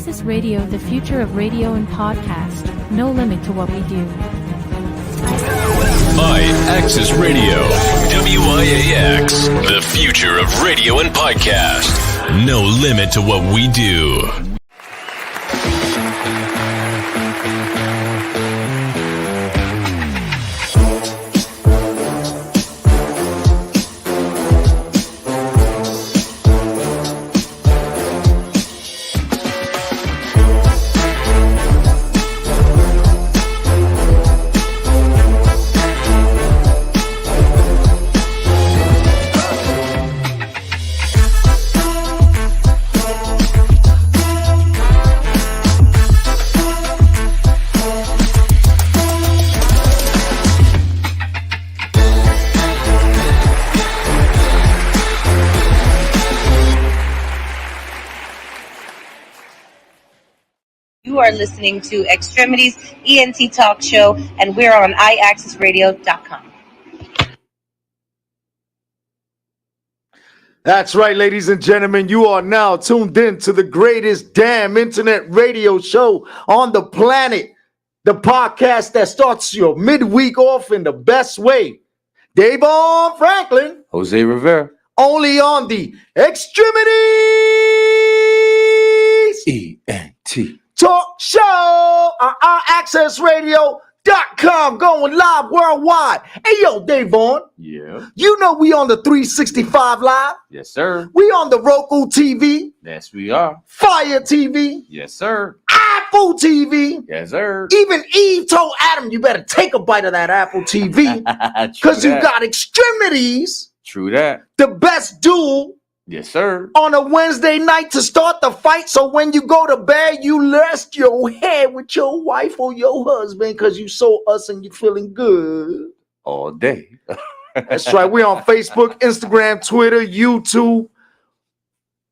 Axis Radio, the future of radio and podcast. No limit to what we do. Axis Radio, WIAX, the future of radio and podcast. No limit to what we do. You are listening to X-Tremitiez ENT Talk Show, and we're on iAccessRadio.com. That's right, ladies and gentlemen. You are now tuned in to the greatest damn internet radio show on the planet. The podcast that starts your midweek off in the best way. DAYVON Franklin. Jose Rivera. Only on the X-Tremitiez ENT Talk Show on iAccessRadio.com, going live worldwide. Hey, yo, DAYVON. Yeah. You know we on the 365 Live. Yes, sir. We on the Roku TV. Yes, we are. Fire TV. Yes, sir. Apple TV. Yes, sir. Even Eve told Adam, you better take a bite of that Apple TV because you got X-Tremitiez. True that. The best duel. Yes, sir. On a Wednesday night to start the fight, so when you go to bed, you rest your head with your wife or your husband because you saw us and you're feeling good. All day. That's right. We're on Facebook, Instagram, Twitter, YouTube.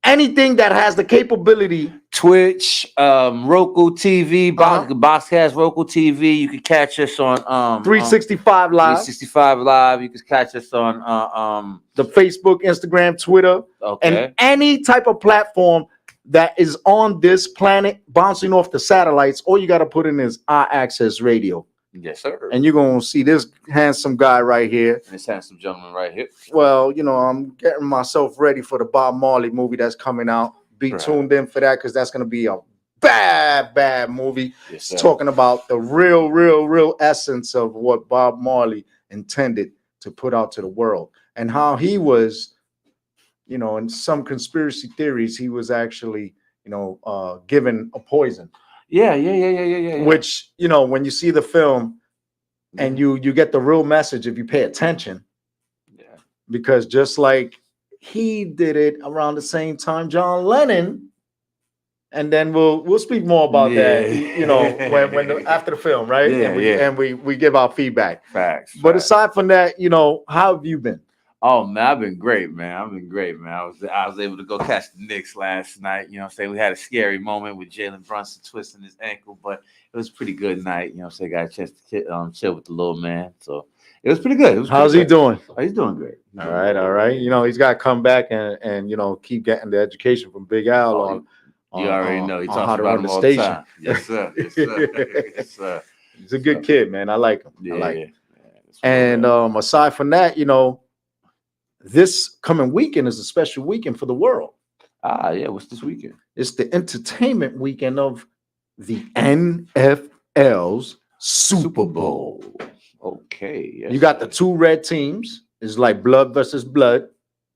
Anything that has the capability. Twitch, Roku TV, Boxcast, Roku TV. You can catch us on 365 Live. 365 Live. You can catch us on the Facebook, Instagram, Twitter, and any type of platform that is on this planet bouncing off the satellites. All you got to put in is iAccess Radio. Yes, sir. And you're going to see this handsome guy right here. This handsome gentleman right here. Well, you know, I'm getting myself ready for the Bob Marley movie that's coming out. Be tuned in for that because that's going to be a bad movie. Yes, it's talking about the real essence of what Bob Marley intended to put out to the world and how he was, you know, in some conspiracy theories, he was actually, you know, given a poison. Yeah. Which, you know, when you see the film and you get the real message if you pay attention. Yeah. Because just like he did it around the same time John Lennon, and then we'll speak more about that, you know, after the film, right? Yeah, and we give our feedback. Facts. But aside from that, you know, how have you been? Oh man, I've been great, man. I was able to go catch the Knicks last night. You know what I'm saying? We had a scary moment with Jalen Brunson twisting his ankle, but it was a pretty good night. You know what I'm saying? Got a chance to chill with the little man. So it was pretty good. How's he doing? Oh, he's doing great. All right. You know, he's got to come back and you know, keep getting the education from Big Al you already know. He talks how to about run him the all station. the time. Yes, sir. Yes, sir. Yes, sir. He's a good kid, man. I like him. Yeah, I like him. And aside from that, you know, this coming weekend is a special weekend for the world. Yeah. What's this weekend? It's the entertainment weekend of the NFL's Super Bowl. Okay. Yes, you got the two red teams. It's like blood versus blood.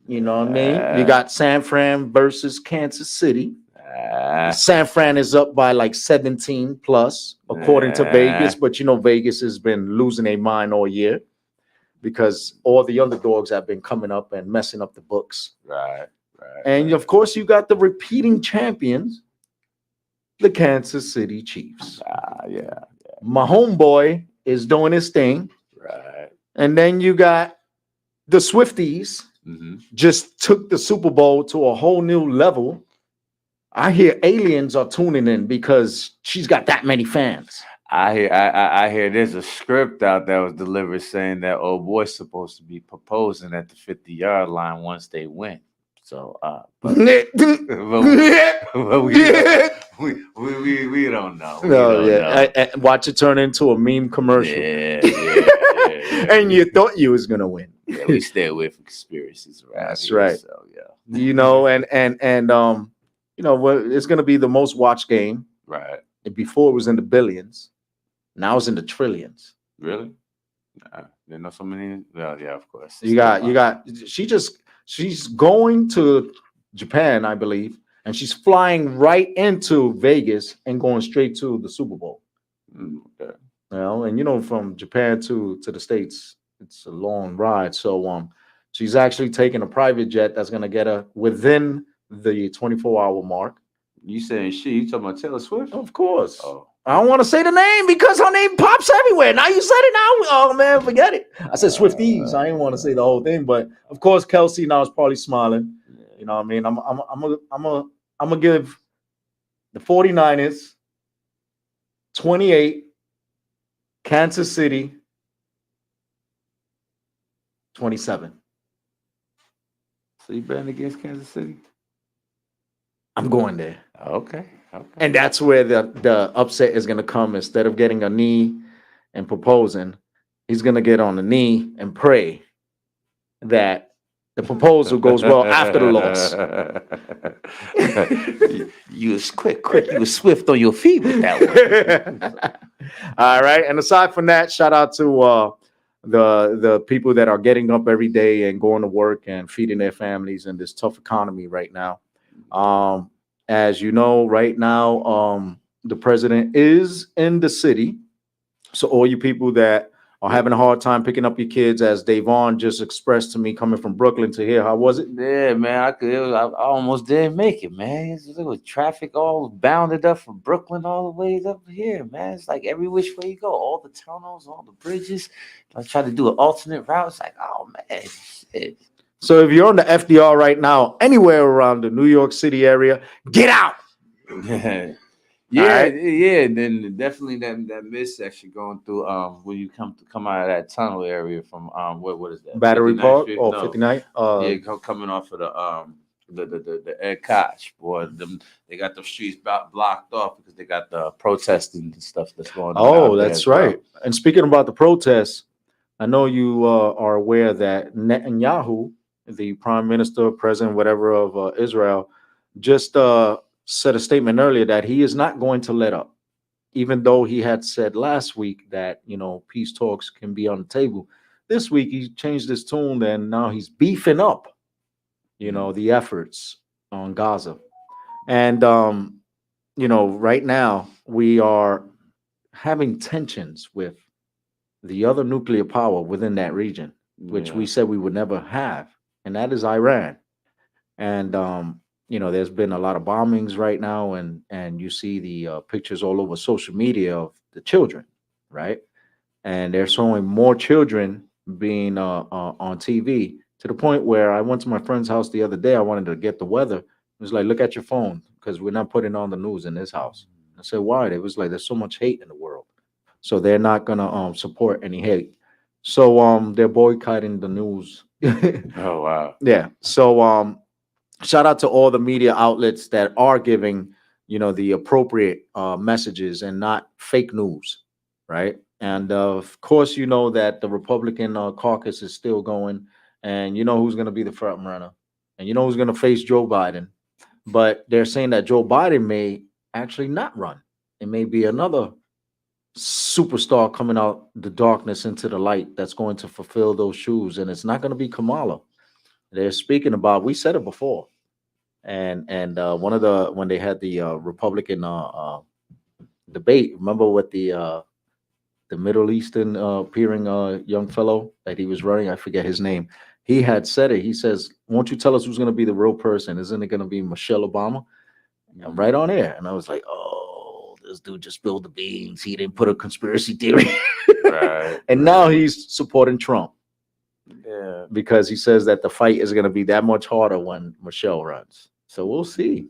You know what I mean? You got San Fran versus Kansas City. San Fran is up by like 17 plus, according to Vegas. But you know, Vegas has been losing their mind all year because all the underdogs have been coming up and messing up the books. Right. And of course, you got the repeating champions, the Kansas City Chiefs. Yeah. My homeboy is doing his thing. Right. And then you got the Swifties just took the Super Bowl to a whole new level. I hear aliens are tuning in because she's got that many fans. I hear there's a script out that was delivered saying that old boy's supposed to be proposing at the 50-yard line once they win. So, but We don't know. We No, don't yeah. know. And watch it turn into a meme commercial. Yeah. And you thought you was gonna win. Yeah, we stay away from conspiracies around That's here, right. So yeah. You know, and it's gonna be the most watched game. Right. And before it was in the billions, now it's in the trillions. Really? There know so many. Well, yeah, of course. She's going to Japan, I believe, and she's flying right into Vegas and going straight to the Super Bowl. Okay. And from Japan to the States, it's a long ride. So she's actually taking a private jet that's gonna get her within the 24-hour mark. You saying you talking about Taylor Swift? Of course. Oh. I don't want to say the name because her name pops everywhere. Now you said it now. Oh man, forget it. I said Swifties. I didn't want to say the whole thing, but of course Kelsey now is probably smiling. You know what I mean? I'm gonna give the 49ers 28, Kansas City 27. So you betting against Kansas City? I'm going there. Okay. And that's where the upset is going to come. Instead of getting a knee and proposing, he's going to get on the knee and pray that the proposal goes well after the loss. You was quick. You was swift on your feet with that one. All right. And aside from that, shout out to the people that are getting up every day and going to work and feeding their families in this tough economy right now. As you know, right now, the president is in the city. So all you people that are having a hard time picking up your kids, as DAYVON just expressed to me coming from Brooklyn to here, how was it? Yeah, man, I almost didn't make it, man. There was traffic all bounded up from Brooklyn all the way up here, man. It's like every which way you go, all the tunnels, all the bridges. I tried to do an alternate route. It's like, oh man, shit. So if you're on the FDR right now, anywhere around the New York City area, get out. Yeah. And then definitely that midsection going through when you come out of that tunnel area from what is that? Battery Park Street? or No. 59? Coming off of the Ed Koch, boy. They got the streets blocked off because they got the protesting and stuff that's going on. Oh, that's right. And speaking about the protests, I know you are aware that Netanyahu, the prime minister, president, whatever of Israel, just said a statement earlier that he is not going to let up, even though he had said last week that, peace talks can be on the table. This week, he changed his tune and now he's beefing up, the efforts on Gaza. And, right now we are having tensions with the other nuclear power within that region, which we said we would never have. And that is Iran. And, there's been a lot of bombings right now, and you see the pictures all over social media of the children, right? And they're showing more children being on TV to the point where I went to my friend's house the other day. I wanted to get the weather. It was like, look at your phone because we're not putting on the news in this house. I said, why? It was like, there's so much hate in the world. So they're not going to support any hate. So they're boycotting the news. Oh, wow. Yeah. So shout out to all the media outlets that are giving, the appropriate messages and not fake news, right? And of course, that the Republican caucus is still going, and who's going to be the front runner, and who's going to face Joe Biden. But they're saying that Joe Biden may actually not run. It may be another superstar coming out the darkness into the light that's going to fulfill those shoes, and it's not going to be Kamala. They're speaking about, we said it before, and when they had the Republican debate, remember what the Middle Eastern appearing young fellow that he was running, I forget his name, he had said it. He says, won't you tell us who's going to be the real person? Isn't it going to be Michelle Obama? And right on air. And I was like, oh, this dude just spilled the beans. He didn't put a conspiracy theory. Right. And now he's supporting Trump. Yeah. Because he says that the fight is going to be that much harder when Michelle runs. So we'll see.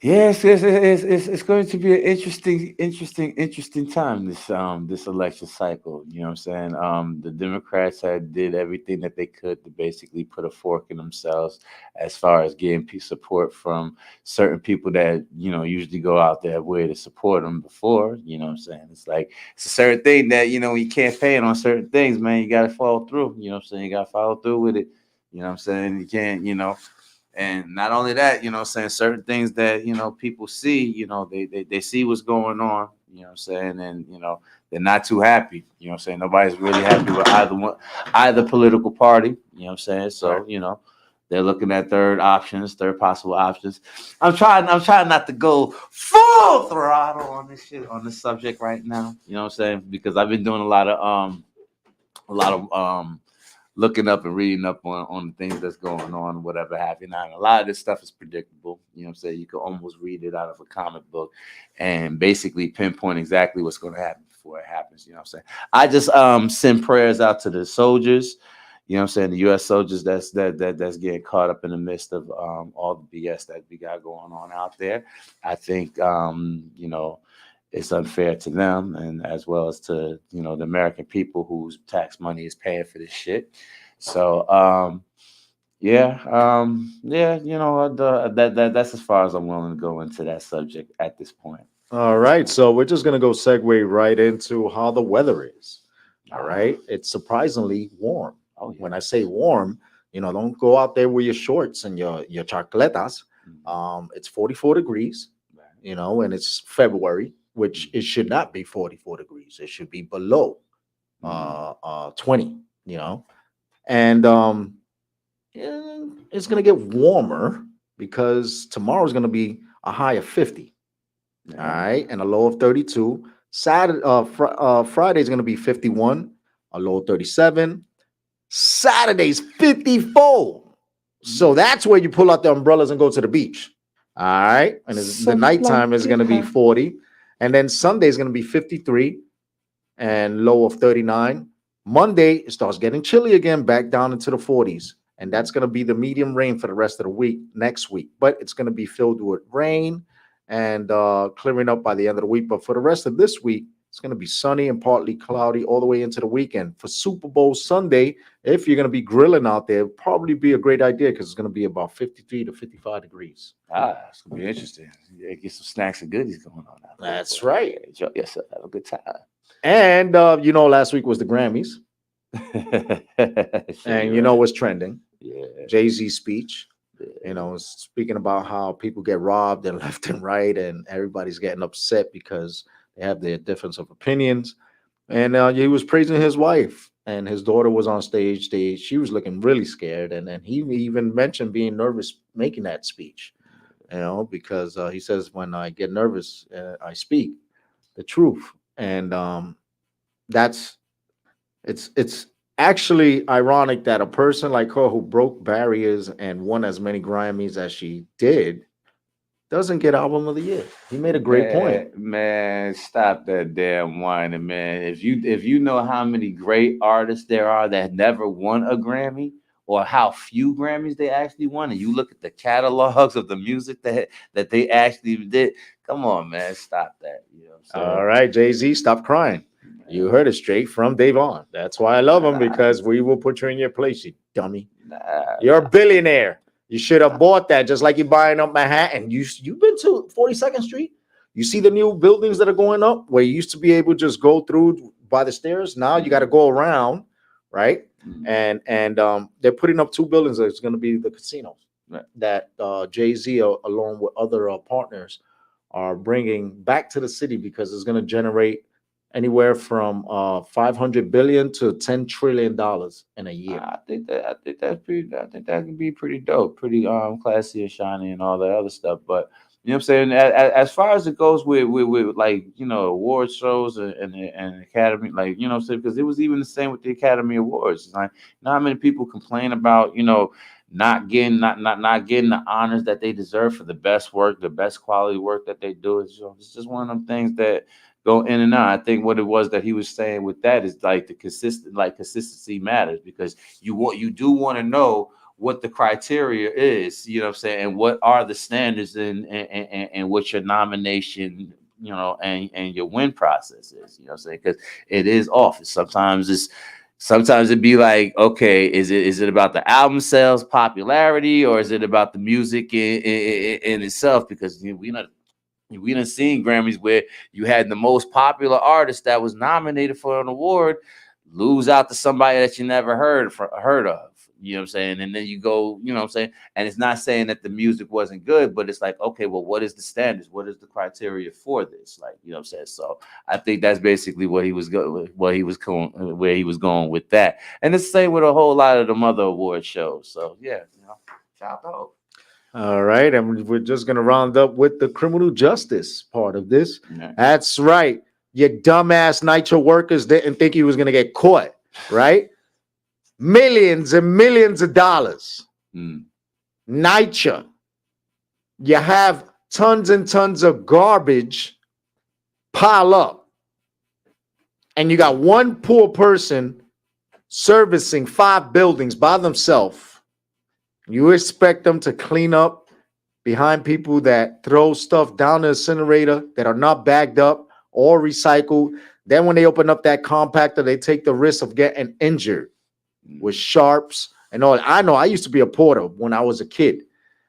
Yes, it's going to be an interesting time this election cycle. You know what I'm saying? The Democrats had did everything that they could to basically put a fork in themselves as far as getting support from certain people that usually go out their way to support them before. You know what I'm saying? It's like it's a certain thing that when you campaign on certain things, man, you got to follow through. You know what I'm saying? You got to follow through with it. You know what I'm saying? You can't. And not only that, saying certain things that, people see, they see what's going on, you know what I'm saying? And, they're not too happy, you know what I'm saying? Nobody's really happy with either political party, you know what I'm saying? So, Right. they're looking at third possible options. I'm trying not to go full throttle on this shit, on this subject right now, you know what I'm saying? Because I've been doing a lot of looking up and reading up on the things that's going on, whatever have you. Now, and a lot of this stuff is predictable. You know what I'm saying? You can almost read it out of a comic book and basically pinpoint exactly what's going to happen before it happens. You know what I'm saying? I just send prayers out to the soldiers. You know what I'm saying? The U.S. soldiers that's getting caught up in the midst of all the BS that we got going on out there. I think it's unfair to them and as well as to the American people whose tax money is paying for this shit. So that's as far as I'm willing to go into that subject at this point. All right. So we're just gonna go segue right into how the weather is. All right. It's surprisingly warm. Oh yeah. When I say warm, don't go out there with your shorts and your chacletas. It's 44 degrees, and it's February, which it should not be 44 degrees. It should be below 20, and it's gonna get warmer because tomorrow's gonna be a high of 50. All right, and a low of 32. Friday is gonna be 51, a low of 37. Saturday's 54. So that's where you pull out the umbrellas and go to the beach. All right. And the nighttime is going to be 40. And then Sunday is going to be 53 and low of 39. Monday, it starts getting chilly again, back down into the 40s. And that's going to be the medium rain for the rest of the week, next week. But it's going to be filled with rain and clearing up by the end of the week. But for the rest of this week, it's going to be sunny and partly cloudy all the way into the weekend. For Super Bowl Sunday, if you're going to be grilling out there, it'll probably be a great idea because it's going to be about 53 to 55 degrees. It's going to be interesting. Yeah, get some snacks and goodies going on out there. That's right. Enjoy yourself. Have a good time. And, last week was the Grammys. And what's trending? Yeah. Jay-Z's speech. Speaking about how people get robbed and left and right, and everybody's getting upset because they have their difference of opinions. And he was praising his wife, and his daughter was on stage. She was looking really scared, and then he even mentioned being nervous making that speech. Because he says when I get nervous, I speak the truth, and it's actually ironic that a person like her who broke barriers and won as many Grammys as she did doesn't get album of the year. He made a great point. Man, stop that damn whining, man. If you know how many great artists there are that never won a Grammy, or how few Grammys they actually won, and you look at the catalogs of the music that they actually did, come on, man, stop that. All right, Jay-Z, stop crying. You heard it straight from DAYVON. That's why I love him, because we will put you in your place, you dummy. You're a billionaire. You should have bought that, just like you're buying up Manhattan. You've been to 42nd Street? You see the new buildings that are going up where you used to be able to just go through by the stairs? Now you got to go around, right? And they're putting up two buildings that's going to be the casinos that Jay-Z, along with other partners, are bringing back to the city because it's going to generate anywhere from 500 billion to 10 trillion dollars in a year. I think that's pretty. I think that can be pretty dope, pretty classy and shiny and all that other stuff. But you know what I'm saying? As far as it goes with like award shows and Academy, like what I'm saying, because it was even the same with the Academy Awards. It's like not many people complain about not getting the honors that they deserve for the best work, the best quality work that they do. It's just one of them things that go in and out. I think what it was that he was saying with that is like consistency matters, because you do want to know what the criteria is, you know what I'm saying, and what are the standards and what your nomination, you know, and your win process is, you know what I'm saying, because it is often sometimes it'd be like, okay, is it about the album sales popularity, or is it about the music in itself? Because we done seen Grammys where you had the most popular artist that was nominated for an award lose out to somebody that you never heard of. You know what I'm saying? And then you go, you know what I'm saying? And it's not saying that the music wasn't good, but it's like, okay, well, what is the standards? What is the criteria for this? Like, you know what I'm saying? So I think that's basically where he was going with that. And it's the same with a whole lot of them other award shows. So yeah, you know, shout out. All right, and we're just gonna round up with the criminal justice part of this. Yeah. That's right. Your dumbass Nitro workers didn't think he was gonna get caught, right? Millions and millions of dollars. Nitro. You have tons and tons of garbage pile up, and you got one poor person servicing 5 buildings by themselves. You expect them to clean up behind people that throw stuff down the incinerator that are not bagged up or recycled. Then when they open up that compactor, they take the risk of getting injured with sharps and all. I know I used to be a porter when I was a kid,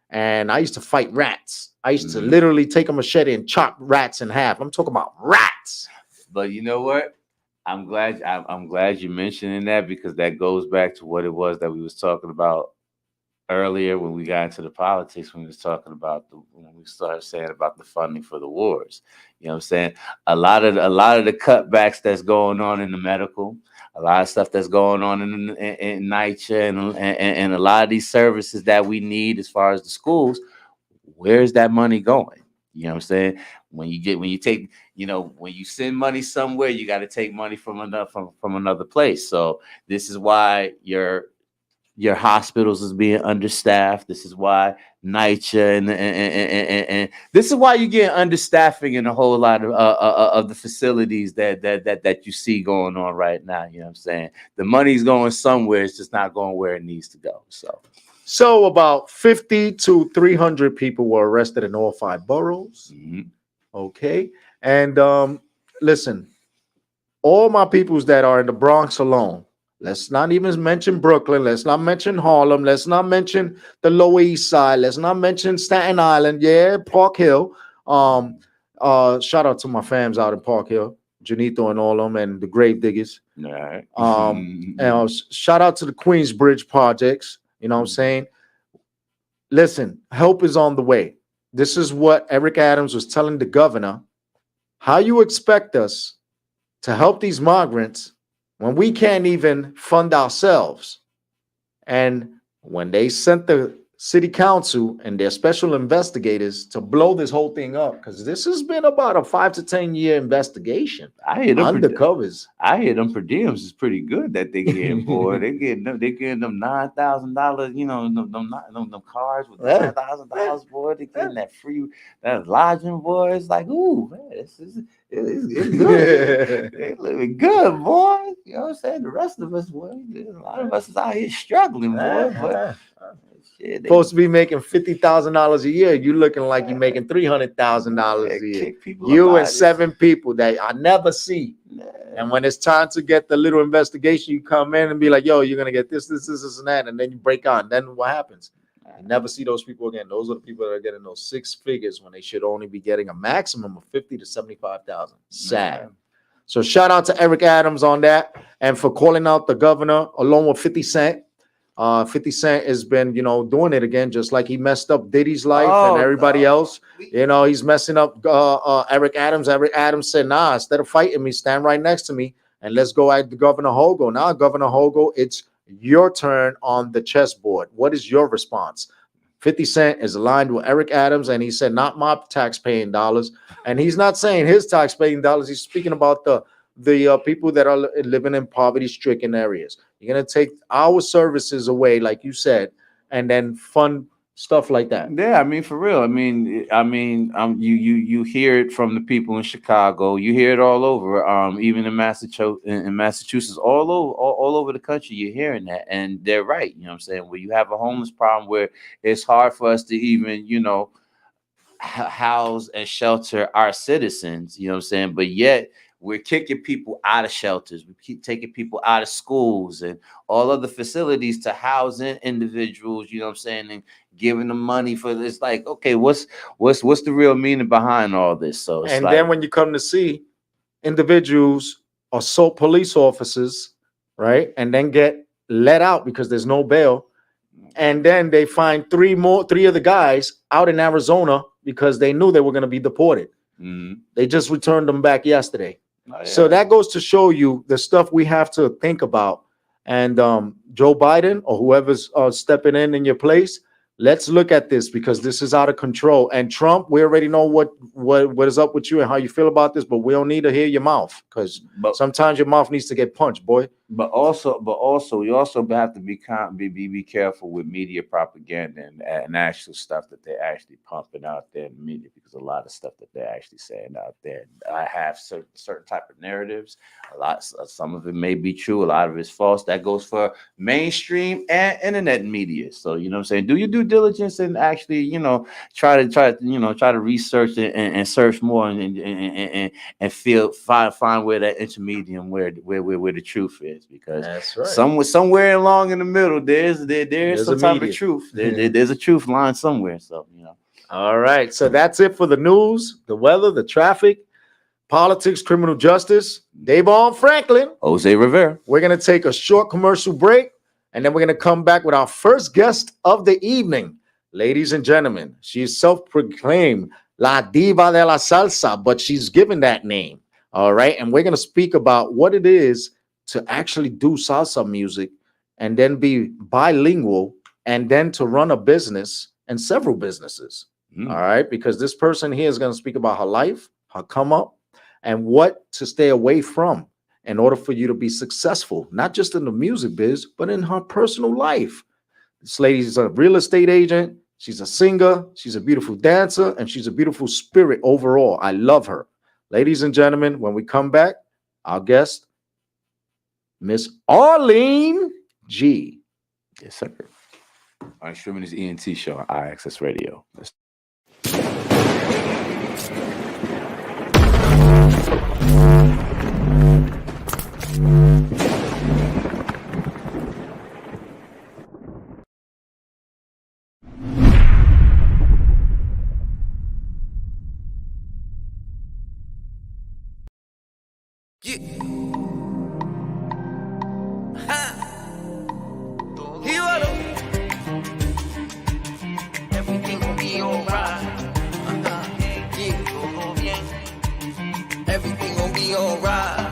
and I used to fight rats. I used to literally take a machete and chop rats in half. I'm talking about rats. But you know what? I'm glad you mentioning that, because that goes back to what it was that we was talking about earlier when we got into the politics, when we was talking about when we started saying about the funding for the wars. You know what I'm saying? A lot of the cutbacks that's going on in the medical, a lot of stuff that's going on in NYCHA and a lot of these services that we need as far as the schools, where's that money going? You know what I'm saying? When you send money somewhere, you got to take money from another place. So this is why your hospitals is being understaffed. This is why NYCHA and this is why you get understaffing in a whole lot of the facilities that you see going on right now. You know what I'm saying? The money's going somewhere. It's just not going where it needs to go. So about 50 to 300 people were arrested in all 5 boroughs. Okay. And listen, all my peoples that are in the Bronx alone, let's not even mention Brooklyn. Let's not mention Harlem. Let's not mention the Lower East Side. Let's not mention Staten Island. Yeah, Park Hill. Shout out to my fams out in Park Hill, Janito and all of them, and the Grave Diggers. All right. And shout out to the Queensbridge projects. You know what I'm saying? Listen, help is on the way. This is what Eric Adams was telling the governor. How you expect us to help these migrants when we can't even fund ourselves? And when they sent the city council and their special investigators to blow this whole thing up, because this has been about a 5 to 10 year investigation. I hear them undercovers. I hear them per diems is pretty good that they getting, boy. They getting them $9,000. You know, them cars with $9,000, boy. They getting that lodging, boy. It's like, ooh, man, it's good. They living good, boy. You know what I'm saying? The rest of us, boy, a lot of us is out here struggling, boy. But shit, supposed to be making $50,000 a year. You looking like you're making $300,000 a year. You and 7 people that I never see. And when it's time to get the little investigation, you come in and be like, yo, you're gonna get this, and that, and then you break on. Then what happens? I never see those people again. Those are the people that are getting those 6 figures when they should only be getting a maximum of 50 to 75,000. Sad. So shout out to Eric Adams on that, and for calling out the governor along with 50 Cent. 50 Cent has been, doing it again, just like he messed up Diddy's life and everybody else. He's messing up Eric Adams. Eric Adams said, nah, instead of fighting me, stand right next to me and let's go at Governor Hogo. Now, Governor Hogo, it's your turn on the chessboard. What is your response? 50 Cent is aligned with Eric Adams, and he said, not my tax-paying dollars. And he's not saying his tax-paying dollars. He's speaking about the people that are living in poverty-stricken areas. You're going to take our services away, like you said, and then fund stuff like that. Yeah, I mean, for real. You hear it from the people in Chicago. You hear it all over. Even in Massachusetts, all over the country, you're hearing that, and they're right. You know what I'm saying? Where you have a homeless problem, where it's hard for us to even, house and shelter our citizens. You know what I'm saying? But yet we're kicking people out of shelters. We keep taking people out of schools and all other facilities to house in individuals, you know what I'm saying, and giving them money for this. Like, okay, what's the real meaning behind all this? So it's then when you come to see individuals assault police officers, right, and then get let out because there's no bail, and then they find three of the guys out in Arizona because they knew they were going to be deported. Mm-hmm. They just returned them back yesterday. Oh, yeah. So that goes to show you the stuff we have to think about. And Joe Biden or whoever's stepping in your place, let's look at this, because this is out of control. And Trump, we already know what is up with you and how you feel about this, but we don't need to hear your mouth, because sometimes your mouth needs to get punched, boy. But also, you also have to be careful with media propaganda and actual stuff that they're actually pumping out there in the media, because a lot of stuff that they're actually saying out there, I have certain type of narratives. Some of it may be true, a lot of it's false. That goes for mainstream and internet media. So you know what I'm saying, do your due diligence and actually, try to research and search more and find where that intermediate, where the truth is. Because that's right. Somewhere along in the middle, there's some type of truth. There's a truth line somewhere. So All right. So that's it for the news, the weather, the traffic, politics, criminal justice. DAYVON Franklin, Jose Rivera. We're gonna take a short commercial break, and then we're gonna come back with our first guest of the evening, ladies and gentlemen. She's self-proclaimed La Diva de la Salsa, but she's given that name. All right, and we're gonna speak about what it is to actually do salsa music and then be bilingual and then to run a business and several businesses. All right, because this person here is going to speak about her life, her come up, and what to stay away from in order for you to be successful, not just in the music biz, but in her personal life. This lady's a real estate agent. She's a singer. She's a beautiful dancer, and she's a beautiful spirit overall. I love her. Ladies and gentlemen, when we come back, our guest, Miss Arlene G. Yes, sir. X-Tremitiez ENT show on iAccess Radio. Everything gon' be alright. Everything gon' be alright.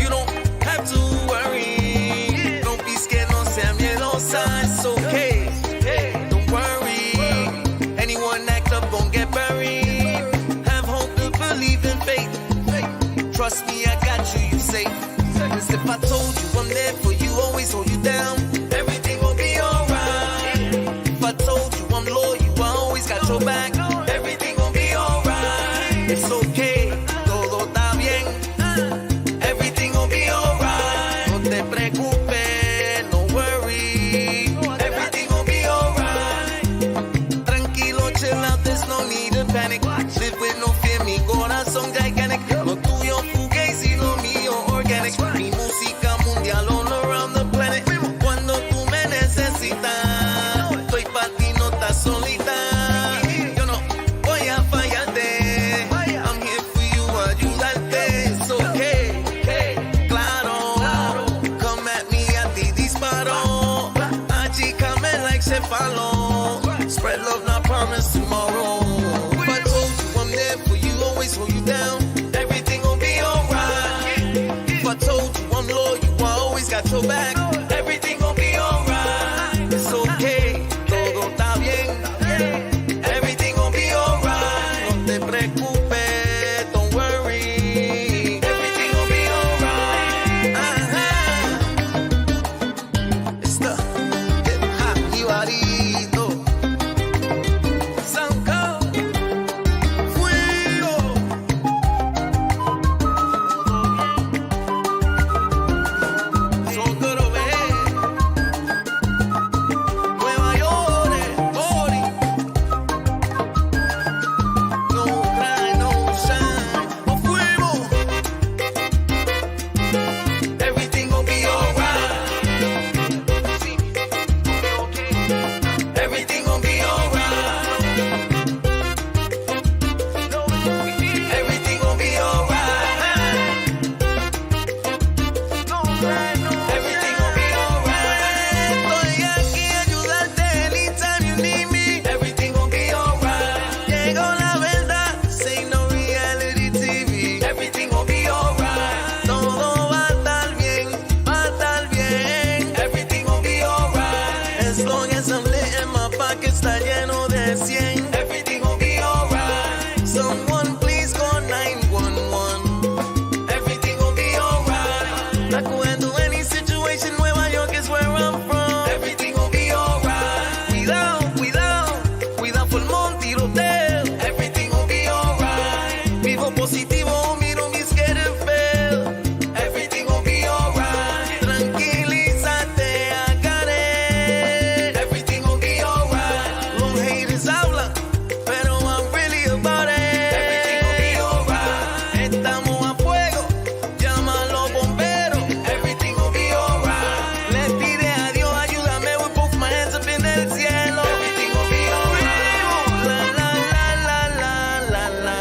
You don't have to worry. Don't be scared, no sea miedosa. It's okay. Don't worry. Anyone act up gon' get buried. Have hope and believe in faith. Trust me, I got you. You safe. Cause if I told you I'm there for you, always hold you down, everything gon' be alright. If I told you I'm loyal, I always got your back, everything gon' be alright. It's okay. Live with no fear, mi corazón gigantic. Lo tuyo fugazi, lo mío organic. Mi música mundial on the te follow. Spread love, not promise tomorrow. If I told you I'm there for you, always hold you down. Everything gon' be alright. If I told you I'm loyal, I always got your back. Everything gon' be alright. It's okay, todo está bien. Everything gon' be alright. No te preocupes, don't worry. Everything gon' be alright. It's the Get Hot Jibarito. Sanko. Fuego. Socorro, ve. Nueva York, Bori. No cry, no shine. Nos fuimos. Everything gon' be alright. Sí, okay. Everything gon' be alright. Everything gon' be alright. No cry, no Everything gon' be alright. Estoy aquí a ayudarte anytime you need me. Everything gon' be alright. Llegó la verdad, say no reality TV. Everything gon' be alright. Todo va a estar bien, va a estar bien. Everything gon' be alright. As long as I'm lit and my pocket está lleno de 100. Everything gon' be alright. Someone please call 911. Everything gon' be alright. I could handle any situation. Nueva York is where I'm from. Everything gon' be alright. Cuidado, cuidado, cuidado por el tiroteo. Everything gon' be alright. Vivo positivo, miro mis get and fail. Everything gon' be alright. Tranquilízate, I got it. Everything gon' be alright. Los haters hablan, pero I'm really about it. Everything gon' be alright. Estamos a fuego, llama a los bomberos. Everything gon' be alright. Le pide a Dios, ayúdame with both my hands up in el cielo. Everything gon' be alright. La la la la la la la.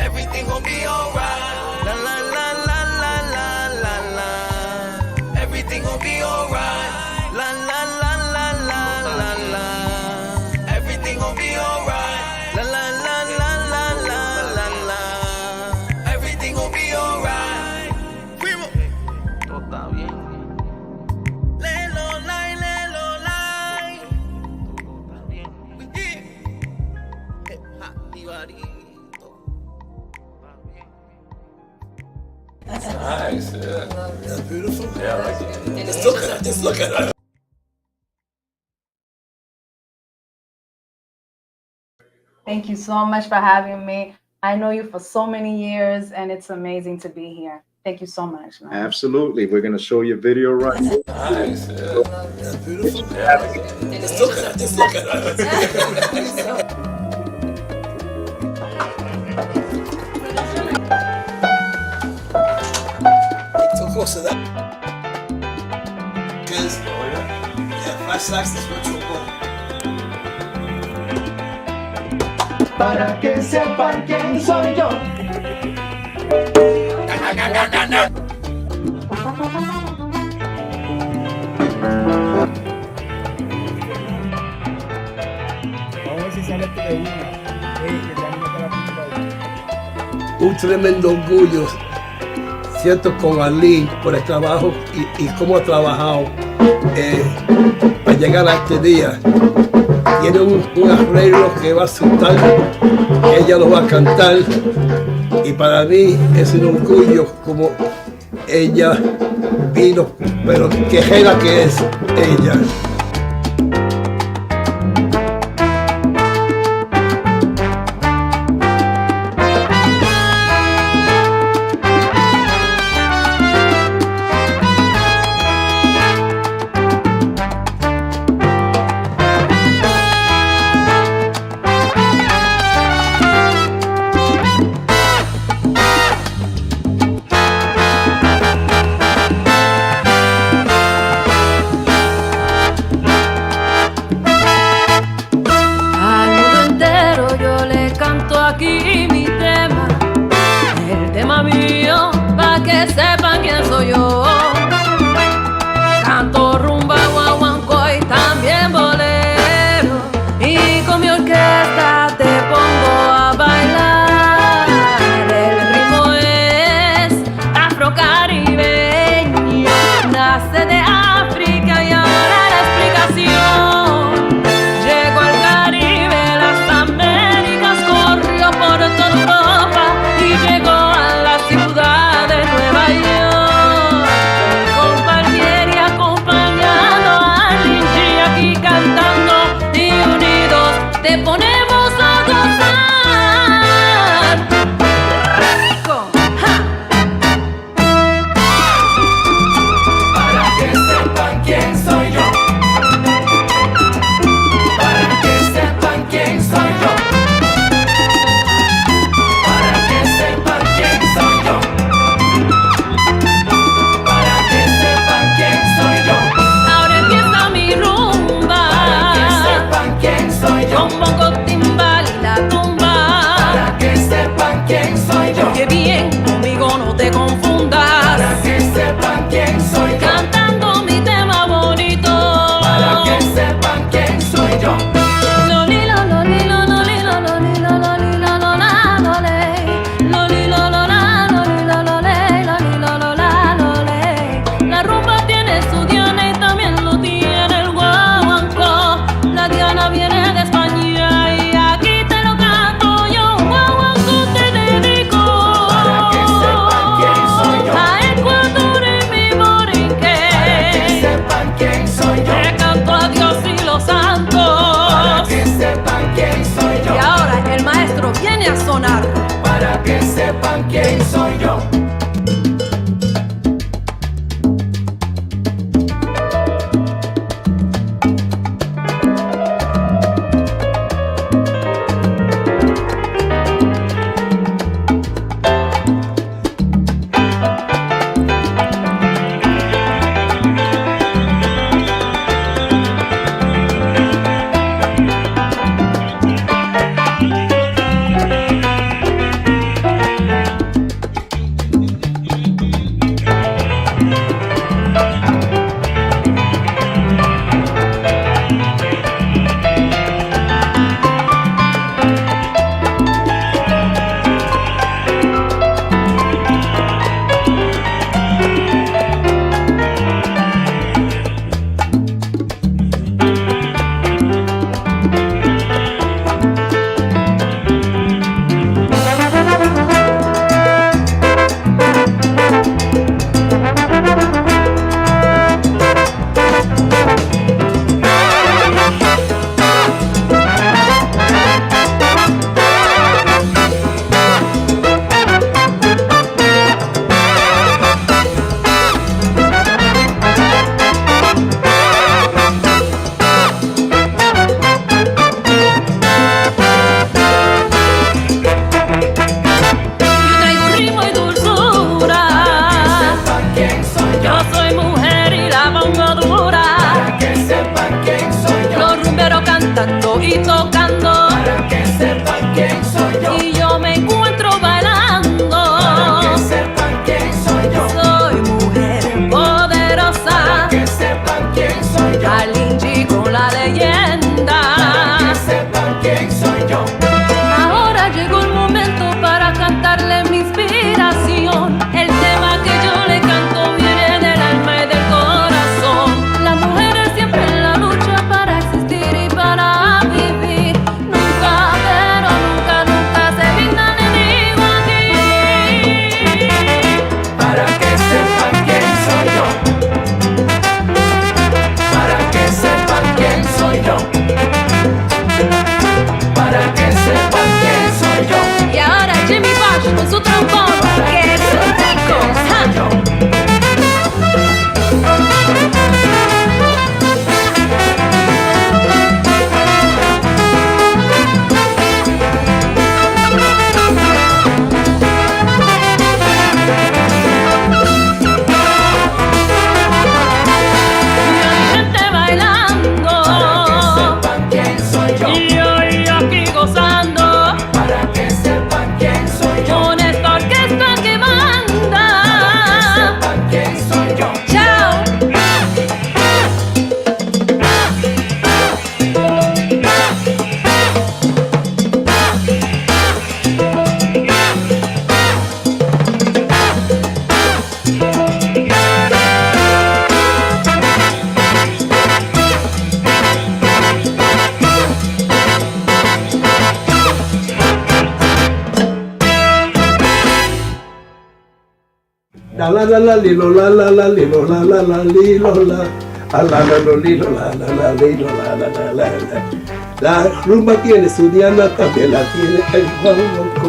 Everything gon' be alright. La la la la la la la la. Everything gon' be alright. La la la la la la la. Everything gon' be alright. La la la la la la la la. Everything gon' be alright. Fuimos. Todo está bien. Lelo, lai, lelo, lai. Todo está bien. Ja, Jibarito. Está bien. Nice, yeah. That's beautiful. Yeah, I like it. Just look at it. Thank you so much for having me. I know you for so many years, and it's amazing to be here. Thank you so much, man. Absolutely. We're gonna show you a video right now. Nice, yeah. That's beautiful. Yeah, I like it. Just look at it. So close to that. Because, yeah, 5 sacks is what you want. Para que sepan quién soy yo. Un tremendo orgullo siento con Ali por el trabajo y cómo ha trabajado para llegar a este día. Tiene un arreglo que va a asustar, que ella lo va a cantar, y para mí es un orgullo como ella vino, pero qué gera que es ella. sepan quién soy yo. Canto rumba, guaguanco y también bolero. La la la la lilo la la la lilo la la la lilo la. La la la lilo la la la lilo la la la la la. La rumba tiene su diana, también la tiene el guaguancó.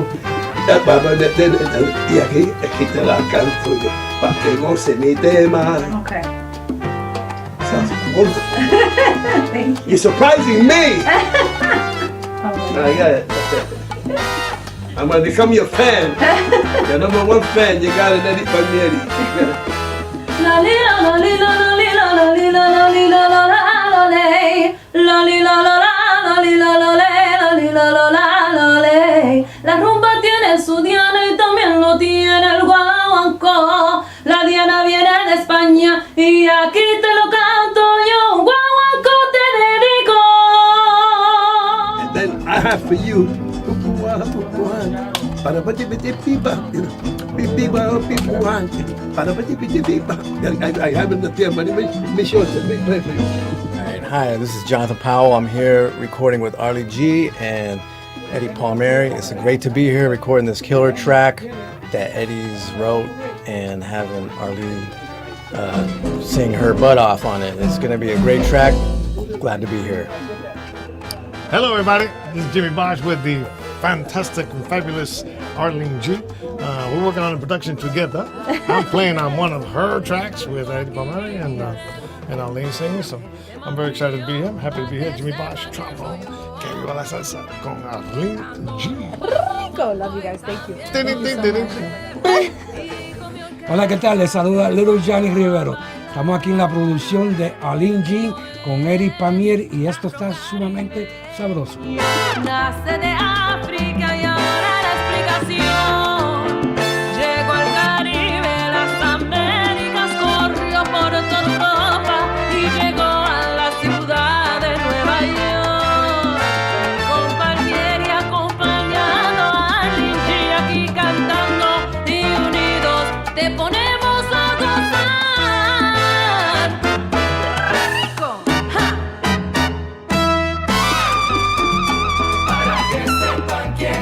Y aquí te la canto yo, para que goce mi tema. Okay. Sounds wonderful. Thank you. You're surprising me. Oh, I got it. I'm gonna become your fan. Your number one fan. You got it, Eddie Palmieri. La li la la li la la li la la li la la li la la la ley. La li la la la li la la la li la la la ley. La rumba tiene su diana y también lo tiene el guaguancó. La diana viene de España y aquí te lo canto yo. Guaguancó te dedico. And then I have for you. Para pati piti pipa, pipa pipa. Para pati piti pipa. I haven't appeared, but let me show it. Play for you. All right, hi, this is Jonathan Powell. I'm here recording with Arlie G and Eddie Palmieri. It's great to be here recording this killer track that Eddie's wrote and having Arlie sing her butt off on it. It's going to be a great track. Glad to be here. Hello, everybody. This is Jimmy Bosch with the fantastic and fabulous Arlene G. We're working on a production together. I'm playing on one of her tracks with Eddie Palmieri and Arlene singing, so I'm very excited to be here. I'm happy to be here. Jimmy Bosch, trombone, que viva la salsa con Arlene G. Rico. Love you guys. Thank you. Hola, ¿qué tal? Les saluda Little Johnny Rivero. Estamos aquí en la producción de Arlene G con Eric Palmieri y esto está sumamente sabroso. Nace de África y ahora la explicación. Llegó al Caribe, las Américas, corrió por toda Europa y llegó a la ciudad de Nueva York. Con Palmieri acompañando a Arlene G aquí cantando y unidos te ponemos a gozar. Rico. ¡Ja! Para que sepan quién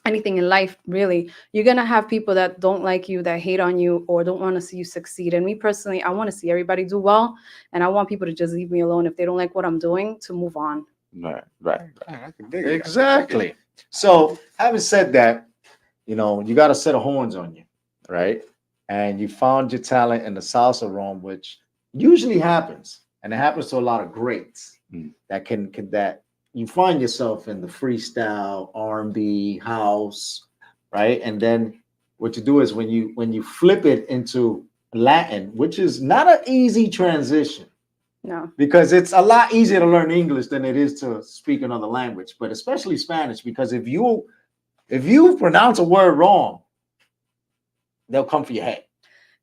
anything in life, really, you're gonna have people that don't like you, that hate on you, or don't want to see you succeed. And me personally, I want to see everybody do well, and I want people to just leave me alone if they don't like what I'm doing, to move on. Right. I can dig it. Exactly. So, having said that, you know, you got a set of horns on you, right? And you found your talent in the salsa realm, which usually happens, and it happens to a lot of greats that can that you find yourself in the freestyle, R&B, house, right? And then what you do is when you flip it into Latin, which is not an easy transition. No. Because it's a lot easier to learn English than it is to speak another language, but especially Spanish, because if you pronounce a word wrong, they'll come for your head.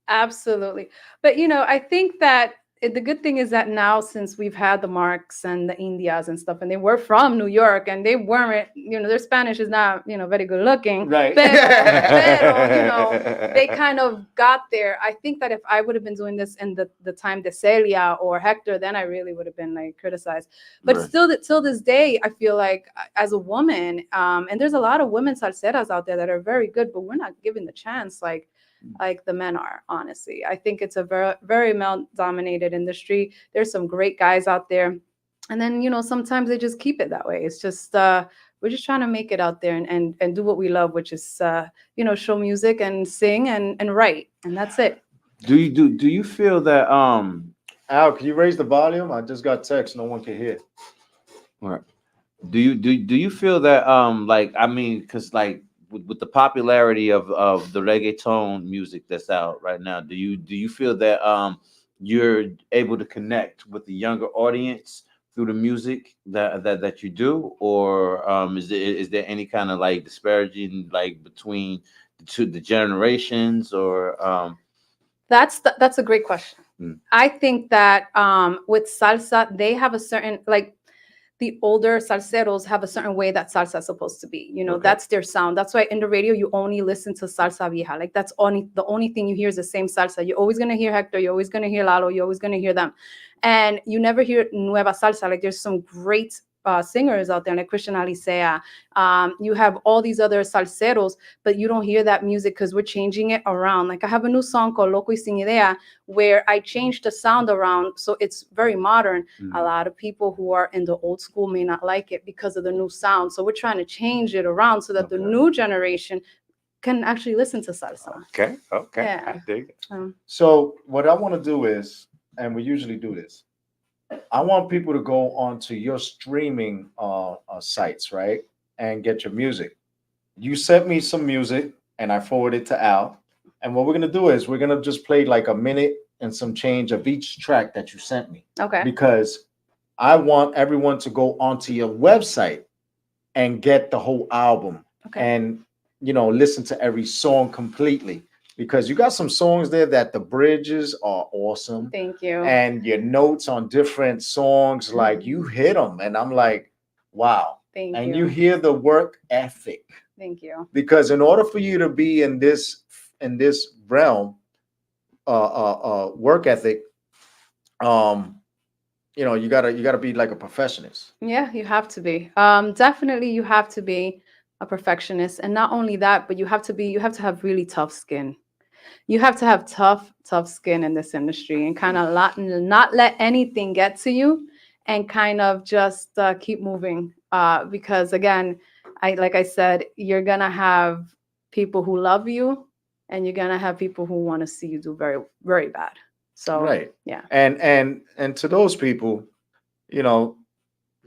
Absolutely. But I think that the good thing is that now, since we've had the Marks and the Indias and stuff, and they were from New York, and they weren't, their Spanish is not, very good looking. Right. Pero, they kind of got there. I think that if I would have been doing this in the time de Celia or Hector, then I really would have been like criticized. But still, till this day, I feel like as a woman, and there's a lot of women salseras out there that are very good, but we're not given the chance like the men are, honestly. I think it's a very, very male-dominated industry. There's some great guys out there. And then, sometimes they just keep it that way. It's just, we're just trying to make it out there and do what we love, which is, show music and sing and write. And that's it. Do you feel that, Al, can you raise the volume? I just got text. No one can hear. All right. Do you feel that, because with the popularity of the reggaeton music that's out right now, do you feel that you're able to connect with the younger audience through the music that you do, or is there any kind of like disparaging between the generations, or That's a great question. I think that with salsa, they have a certain the older salseros have a certain way that salsa is supposed to be. That's their sound. That's why in the radio, you only listen to salsa vieja. Like that's the only thing you hear is the same salsa. You're always going to hear Hector. You're always going to hear Lalo. You're always going to hear them. And you never hear nueva salsa. Like there's some great singers out there like Christian Alicea. You have all these other salseros, but you don't hear that music because we're changing it around. Like I have a new song called Loco y Sin Idea where I changed the sound around so it's very modern. A lot of people who are in the old school may not like it because of the new sound. So we're trying to change it around so that the new generation can actually listen to salsa. Okay. Yeah. I dig it. So what I want to do is, and we usually do this, I want people to go onto your streaming sites, right, and get your music. You sent me some music, and I forwarded it to Al. And what we're gonna do is we're gonna just play like a minute and some change of each track that you sent me. Okay. Because I want everyone to go onto your website and get the whole album and listen to every song completely. Because you got some songs there that the bridges are awesome. Thank you. And your notes on different songs, like you hit them. And I'm like, wow. Thank and you. you hear the work ethic. Thank you. Because in order for you to be in this realm, work ethic, you gotta be like a perfectionist. Yeah, you have to be. Definitely you have to be a perfectionist. And not only that, but you have to have really tough skin. You have to have tough skin in this industry and kind of not let anything get to you and kind of just keep moving. Because again, like I said, you're going to have people who love you and you're going to have people who want to see you do very, very bad. So, right. Yeah. And to those people,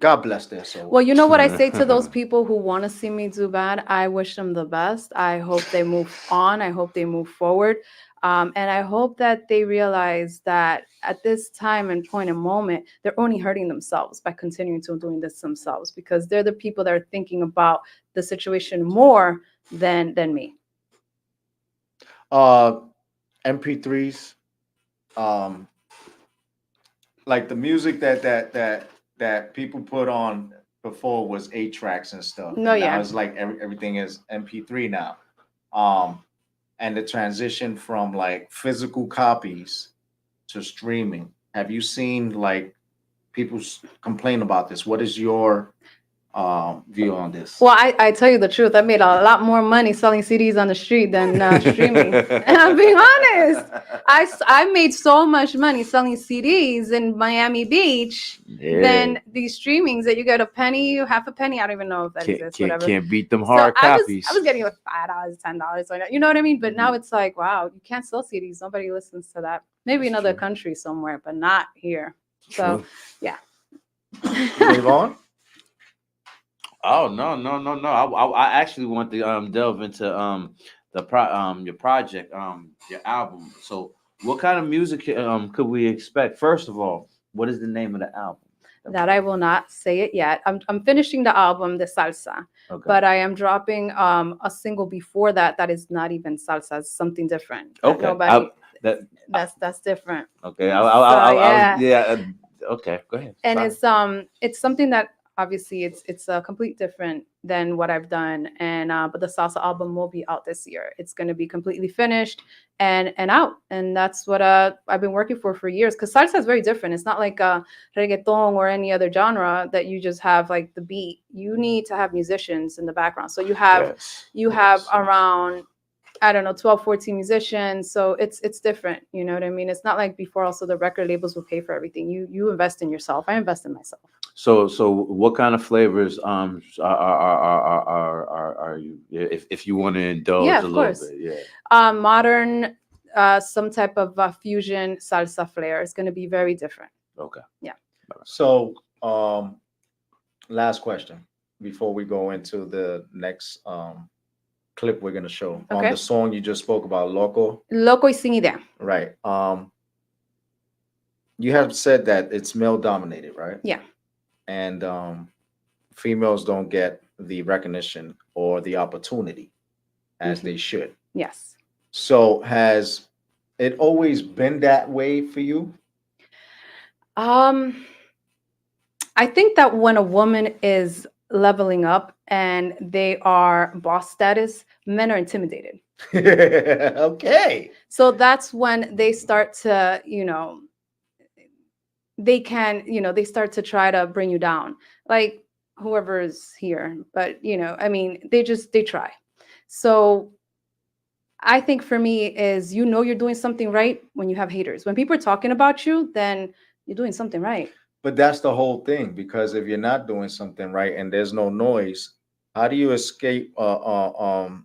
God bless their soul. Well, you know what I say to those people who want to see me do bad? I wish them the best. I hope they move on. I hope they move forward. And I hope that they realize that at this time and point and moment, they're only hurting themselves by continuing to doing this themselves, because they're the people that are thinking about the situation more than me. MP3s, like the music that people put on before was 8 tracks and stuff. No, yeah. Now it's like everything is MP3 now. And the transition from like physical copies to streaming. Have you seen like people complain about this? What is your view on this? Well, I tell you the truth. I made a lot more money selling CDs on the street than streaming. And I'm being honest. I made so much money selling CDs in Miami Beach than these streamings that you get a penny, half a penny. I don't even know if that exists. Whatever. Can't beat them hard copies. I was getting like $5, $10, like that. You know what I mean? But now it's like, wow, you can't sell CDs. Nobody listens to that. Maybe in other countries somewhere, but not here. So, yeah. DAYVON? Oh no! I actually want to delve into your project, your album. So, what kind of music could we expect? First of all, what is the name of the album? That I will not say it yet. I'm finishing the album, the salsa, but I am dropping a single before that. That is not even salsa. It's something different. Okay, that's different. Okay, okay, go ahead. And it's something that obviously it's complete different than what I've done. And but the salsa album will be out this year. It's going to be completely finished and out. And that's what I've been working for years, because salsa is very different. It's not like reggaeton or any other genre that you just have like the beat. You need to have musicians in the background. So you have around, I don't know, 12, 14 musicians. So it's different. You know what I mean? It's not like before. Also, the record labels will pay for everything. You invest in yourself. I invest in myself. So what kind of flavors are you, if you want to indulge a little bit? Yeah. Modern, some type of fusion salsa flair. It's going to be very different. Okay. Yeah. So, last question before we go into the next clip we're going to show on the song you just spoke about, Loco y Sin Idea. Right. You have said that it's male dominated, right? Yeah. And females don't get the recognition or the opportunity as they should. Yes. So has it always been that way for you? I think that when a woman is leveling up and they are boss status, men are intimidated. Okay. So that's when they start to, they start to try to bring you down, like whoever is here. But, I mean, they try. So I think for me is, you're doing something right when you have haters. When people are talking about you, then you're doing something right. But that's the whole thing, because if you're not doing something right and there's no noise, how do you escape? How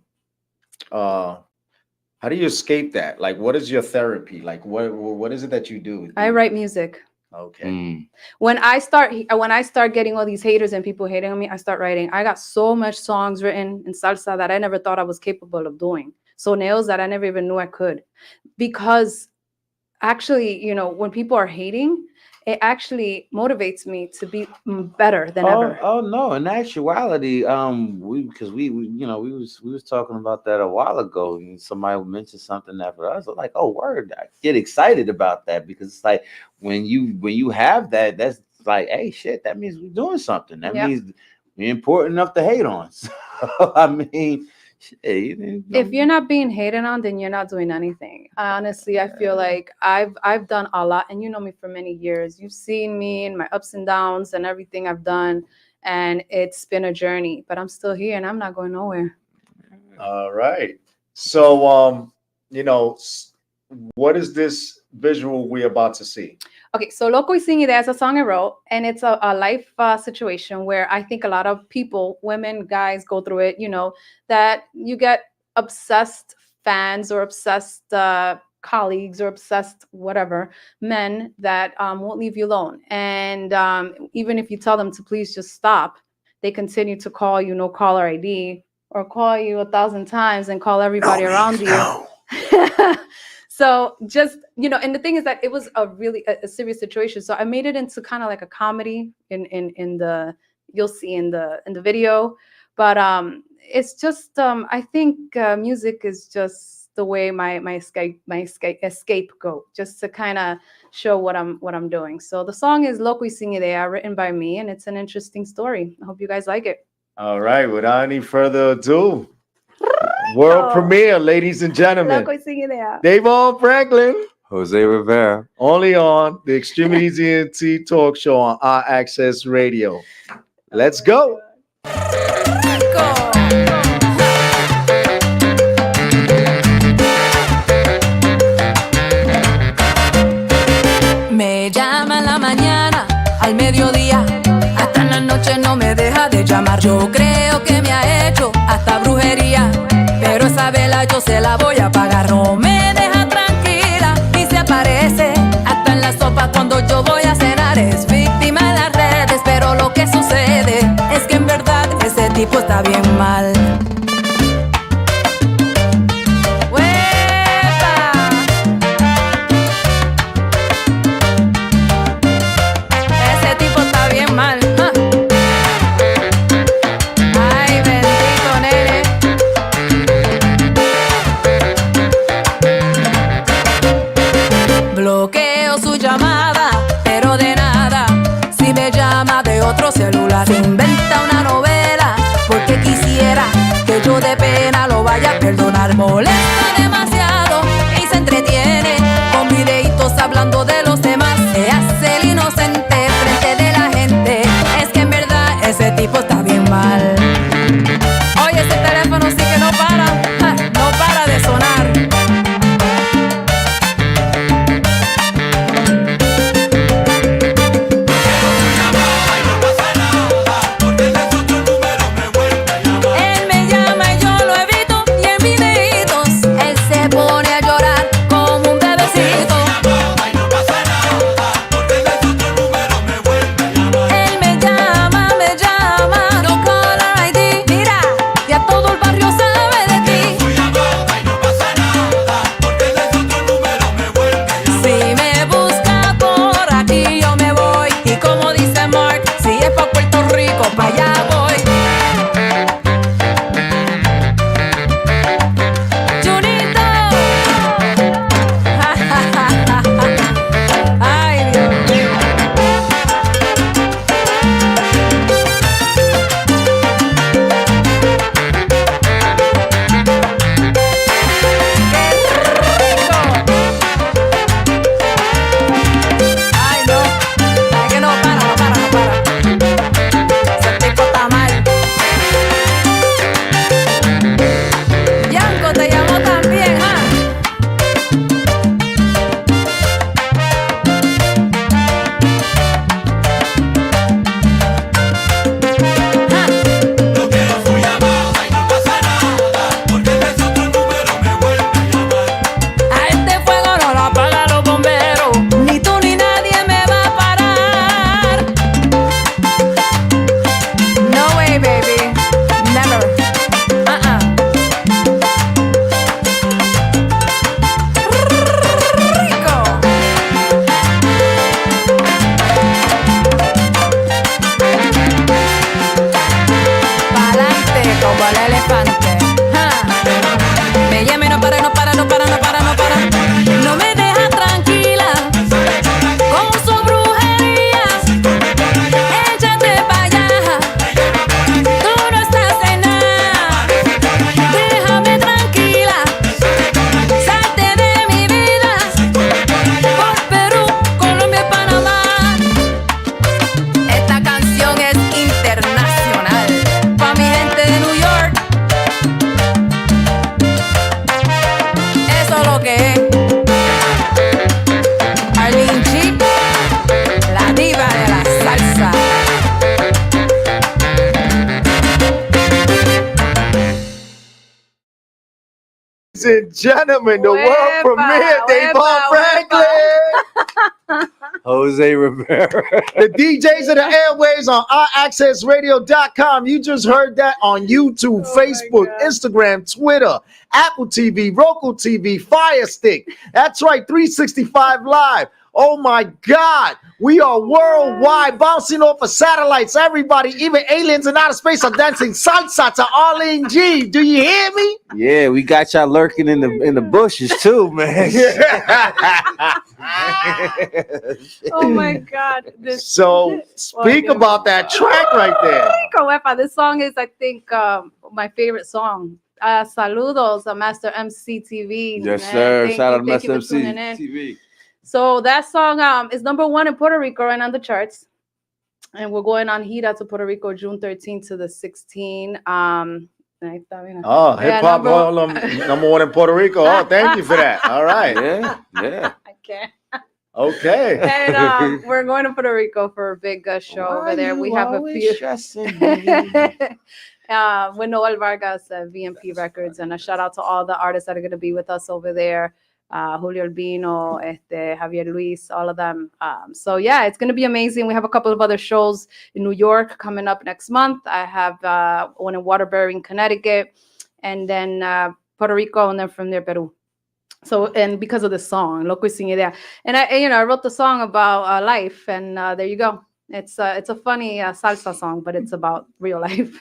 do you escape that? Like, what is your therapy? Like, what is it that you do? I write music. Okay. When I start getting all these haters and people hating on me, I start writing. I got so much songs written in salsa that I never thought I was capable of doing. So nails that I never even knew I could, because actually, when people are hating, it actually motivates me to be better than ever. Oh no! In actuality, we was talking about that a while ago, and somebody mentioned something that for us, like, oh word, I get excited about that, because it's like when you have that, that's like, hey, shit, that means we're doing something. That means we're important enough to hate on. So, I mean. If you're not being hated on, then you're not doing anything. Honestly, I feel like I've done a lot, and you know me for many years. You've seen me and my ups and downs and everything I've done, and it's been a journey, but I'm still here and I'm not going nowhere. All right. So, what is this visual we're about to see? Okay, so Loco y Sin Idea is a song I wrote, and it's a life situation where I think a lot of people, women, guys, go through it, that you get obsessed fans or obsessed colleagues or obsessed whatever, men that won't leave you alone. And even if you tell them to please just stop, they continue to call you no caller ID, or call you 1,000 times and call everybody around you. So just, and the thing is that it was a really a serious situation. So I made it into kind of like a comedy in the, you'll see in the video, but it's just, I think music is just the way my escape go, just to kind of show what I'm doing. So the song is Loco y Sin Idea, written by me, and it's an interesting story. I hope you guys like it. All right, without any further ado, world premiere, ladies and gentlemen. Loco y Sin Idea. DAYVON Franklin. Jose Rivera. Only on the X-Tremitiez ENT talk show on our Access Radio. Let's go. amar. Yo creo que me ha hecho hasta brujería, pero esa vela yo se la voy a pagar. No me deja tranquila y se aparece hasta en la sopa cuando yo voy a cenar. Es víctima de las redes, pero lo que sucede es que en verdad ese tipo está bien mal. Ese tipo está bien mal. Ay, bendito nene. Bloqueo su llamada, pero de nada. Si me llama de otro celular, se inventa una novela porque quisiera que yo de pena lo vaya a perdonar. Molesta demasiado y se entretiene con videitos hablando de los demás. Se hace el inocente frente de la gente. Es que en verdad ese tipo está bien mal. Oye, ese teléfono sí que no para, no para de sonar. Él me llama y yo lo evito y en videitos él se pone a llorar como un bebecito. Él me llama, no caller ID. Mira, ya todo el barrio sabe de ti. Si me busca por aquí yo me voy. Y como dice Mark, si es pa' Puerto Rico, pa' allá voy. Junito. Ay, Dios mío. Ay, no. Ay, que no para. Ese tipo está mal. Yanko te llamó también, A este fuego no lo apagan los bomberos. Ni tú ni nadie me va a parar. No way, baby. Never. Rico. Pa'lante como el elefante. Me llama y no para. No me deja tranquila con su brujería. Échate pa' allá. Tú no estás en nada. Déjame tranquila. Salte de mi vida. Por Perú, Colombia y Panamá. Esta canción es internacional. Pa' mi gente de New York. Eso es lo que es. Arlene G, la diva de la salsa. Ladies and gentlemen, the world Uepa, premiere, DAYVON Franklin. Jose Rivera. The DJs of the airways on RAccessRadio.com. You just heard that on YouTube, Facebook, Instagram, Twitter, Apple TV, Roku TV, Fire Stick. That's right, 365 Live. Oh my God, we are worldwide, bouncing off of satellites. Everybody, even aliens in outer space, are dancing salsa to Arlene G. Do you hear me? Yeah, we got y'all lurking in the bushes too, man. Oh my God. So speak about that track right there. Rico, Wepa. This song is, I think, my favorite song. Saludos a Master MC TV. Yes, man. sir. Thank Shout you, out to thank you Master for MC tuning in. TV. So that song is #1 in Puerto Rico and on the charts. And we're going on Gira to Puerto Rico June 13th to the 16th. Ahí está, mira. Oh, Yeah, hip hop number one in Puerto Rico. Oh, thank you for that. All right. Yeah. I can't. Okay. And we're going to Puerto Rico for a big show over there. We have a few with Noel Vargas at VMP Records, and a shout out to all the artists that are going to be with us over there. Julio Albino, Javier Luis, all of them. So yeah, it's going to be amazing. We have a couple of other shows in New York coming up next month. I have one in Waterbury in Connecticut, and then Puerto Rico, and then from there Peru. So, and because of the song, Loco y Sin Idea, and I wrote the song about life, and there you go. It's a funny salsa song, but it's about real life.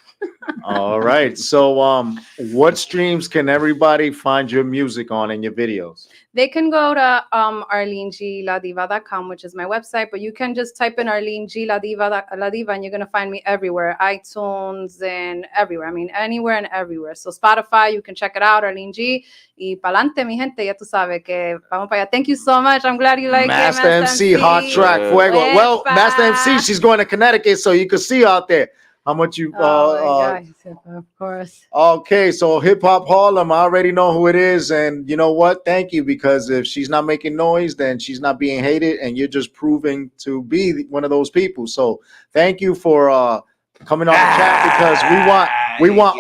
All right. So, what streams can everybody find your music on and your videos? They can go to arlenegiladiva.com, which is my website, but you can just type in Arlene G La Diva, and you're going to find me everywhere, iTunes and everywhere. I mean, anywhere and everywhere. So Spotify, you can check it out, Arlene G. Y pa'lante, mi gente, ya tú sabes que vamos para allá. Thank you so much. I'm glad you like Master it. MC, hot track, fuego. Well, Master MC, she's going to Connecticut, so you can see her out there. How much you? Of course. Okay, so Hip Hop Harlem, I already know who it is, and you know what? Thank you, because if she's not making noise, then she's not being hated, and you're just proving to be one of those people. So thank you for coming on the chat, because we want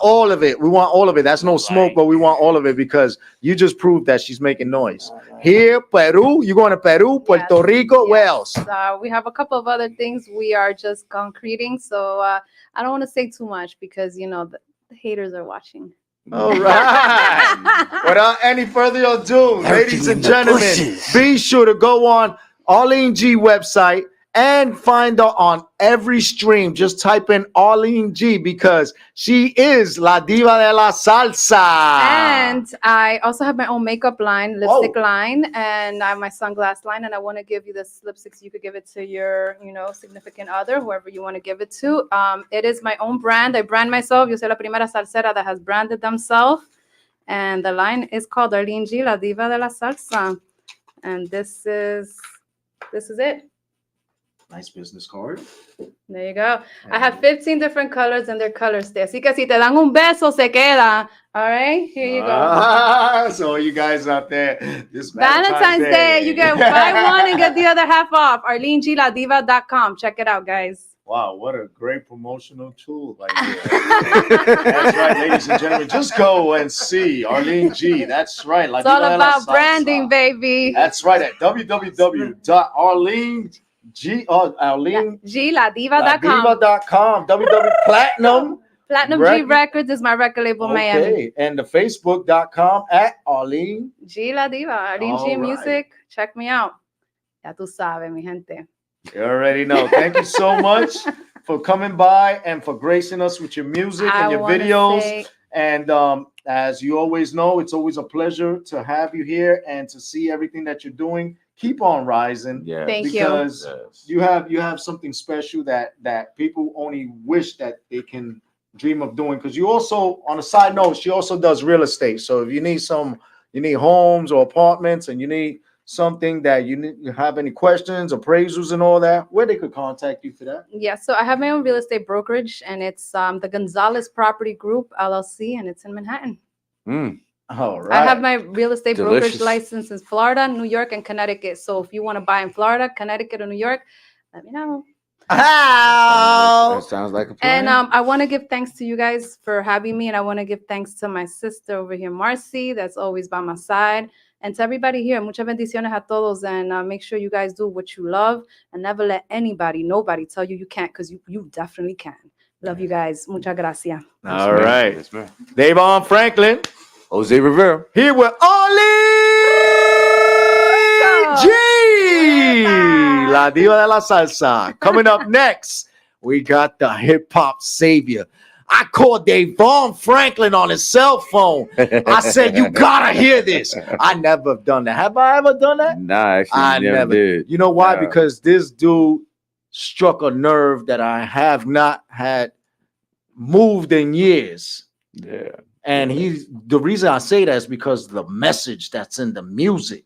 all of it. We want all of it. That's no smoke, but we want all of it, because you just proved that she's making noise. Here, Peru, you going to Peru, Puerto Rico, where else? We have a couple of other things we are just concreting, so I don't want to say too much, because the haters are watching. All right. Without any further ado, ladies and gentlemen, be sure to go on Arlene G website and find her on every stream. Just type in Arlene G, because she is La Diva de la Salsa. And I also have my own makeup line, lipstick line, and I have my sunglass line. And I want to give you this lipsticks. You could give it to your, significant other, whoever you want to give it to. It is my own brand. I brand myself. Yo soy la primera salsera that has branded themselves. And the line is called Arlene G, La Diva de la Salsa. And this is it. Nice business card. There you go. I have 15 different colors, and their colors stay. Así que si te dan un beso, se queda. All right, here you go. So you guys out there, this Valentine's Day, you get buy one and get the other half off. ArleneGiladiva.com. Check it out, guys. Wow, what a great promotional tool right there. That's right, ladies and gentlemen. Just go and see Arlene G. That's right. It's all about branding, baby. That's right, at www.arlenegiladiva.com. www.platinum. Platinum G Records is my record label, Miami. Okay, and the Facebook.com at Arlene G La Diva. Arlene G Music. Check me out. Ya tú sabes, mi gente. You already know. Thank you so much for coming by and for gracing us with your music and your videos. And as you always know, it's always a pleasure to have you here and to see everything that you're doing. Keep on rising. Yeah. Thank you. Because you have something special that people only wish that they can dream of doing. Because you also, on a side note, she also does real estate. So if you need homes or apartments, and you need something that you have any questions, appraisals, and all that, where they could contact you for that? Yeah, so I have my own real estate brokerage, and it's the Gonzalez Property Group LLC, and it's in Manhattan. All right. I have my real estate brokerage license in Florida, New York, and Connecticut. So if you want to buy in Florida, Connecticut, or New York, let me know. That sounds like a plan. And I want to give thanks to you guys for having me, and I want to give thanks to my sister over here, Marcy, that's always by my side, and to everybody here. Muchas bendiciones a todos, and make sure you guys do what you love, and never let nobody tell you can't, because you definitely can. Love you guys. Muchas gracias. All right. DAYVON Franklin. Jose Rivera. Here with Arlene G. La Diva de la Salsa. Coming up next, we got the hip hop savior. I called DAYVON Franklin on his cell phone. I said, you gotta hear this. I never have done that. Have I ever done that? Nah, actually, I never did. You know why? Because this dude struck a nerve that I have not had moved in years. Yeah. And the reason I say that is because of the message that's in the music.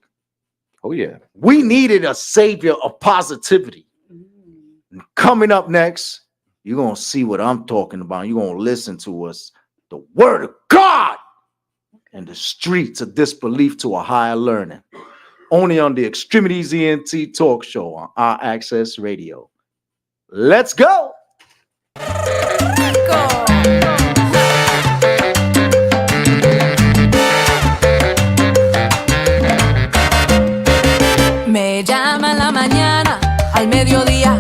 Oh, yeah. We needed a savior of positivity. Coming up next, you're going to see what I'm talking about. You're going to listen to us. The word of God and the streets of disbelief to a higher learning. only on the Extremities ENT Talk Show on Our Access Radio. Let's go. Me llama en la mañana, al mediodía,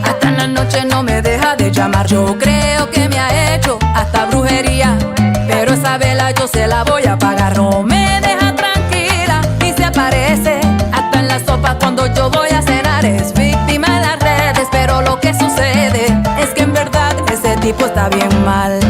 hasta en la noche no me deja de llamar. Yo creo que me ha hecho hasta brujería, pero esa vela yo se la voy a pagar. No me deja tranquila y se aparece hasta en la sopa cuando yo voy a cenar. Es víctima de las redes, pero lo que sucede es que en verdad ese tipo está bien mal.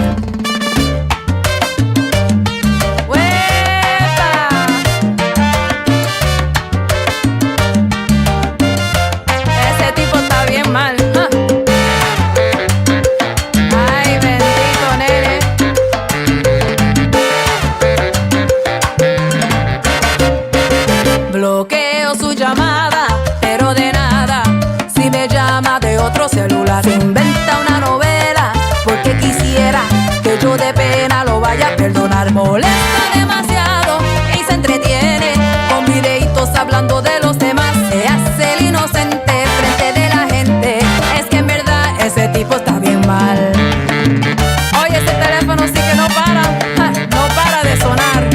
Celular. Se inventa una novela porque quisiera que yo de pena lo vaya a perdonar. Molesta demasiado y se entretiene con videitos hablando de los demás. Se hace el inocente frente de la gente. Es que en verdad ese tipo está bien mal. Oye, ese teléfono sí que no para de sonar.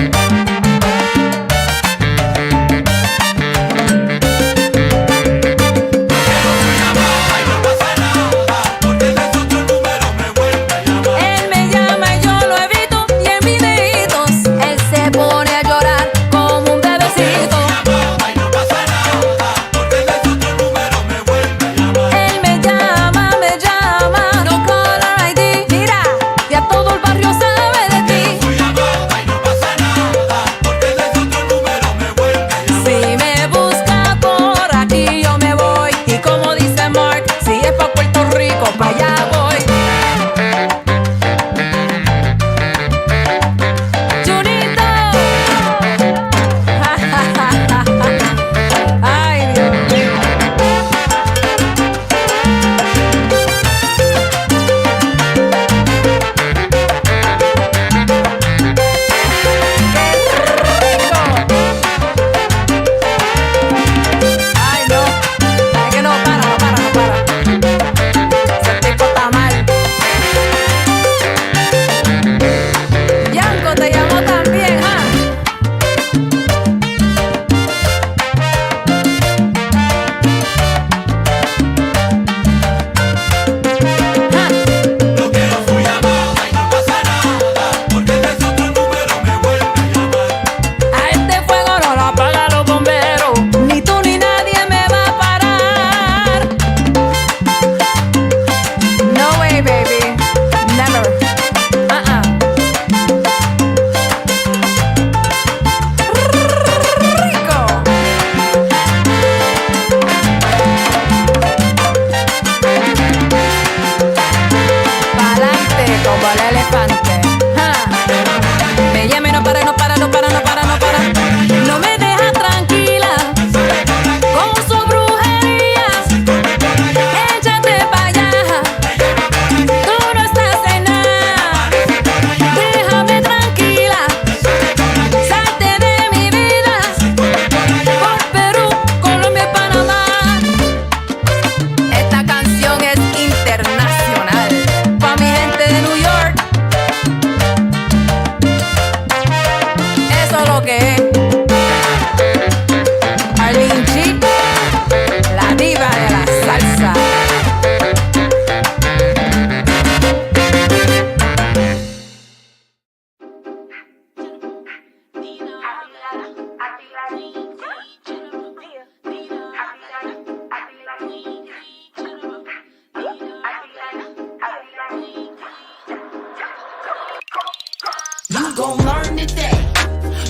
You gon' learn today.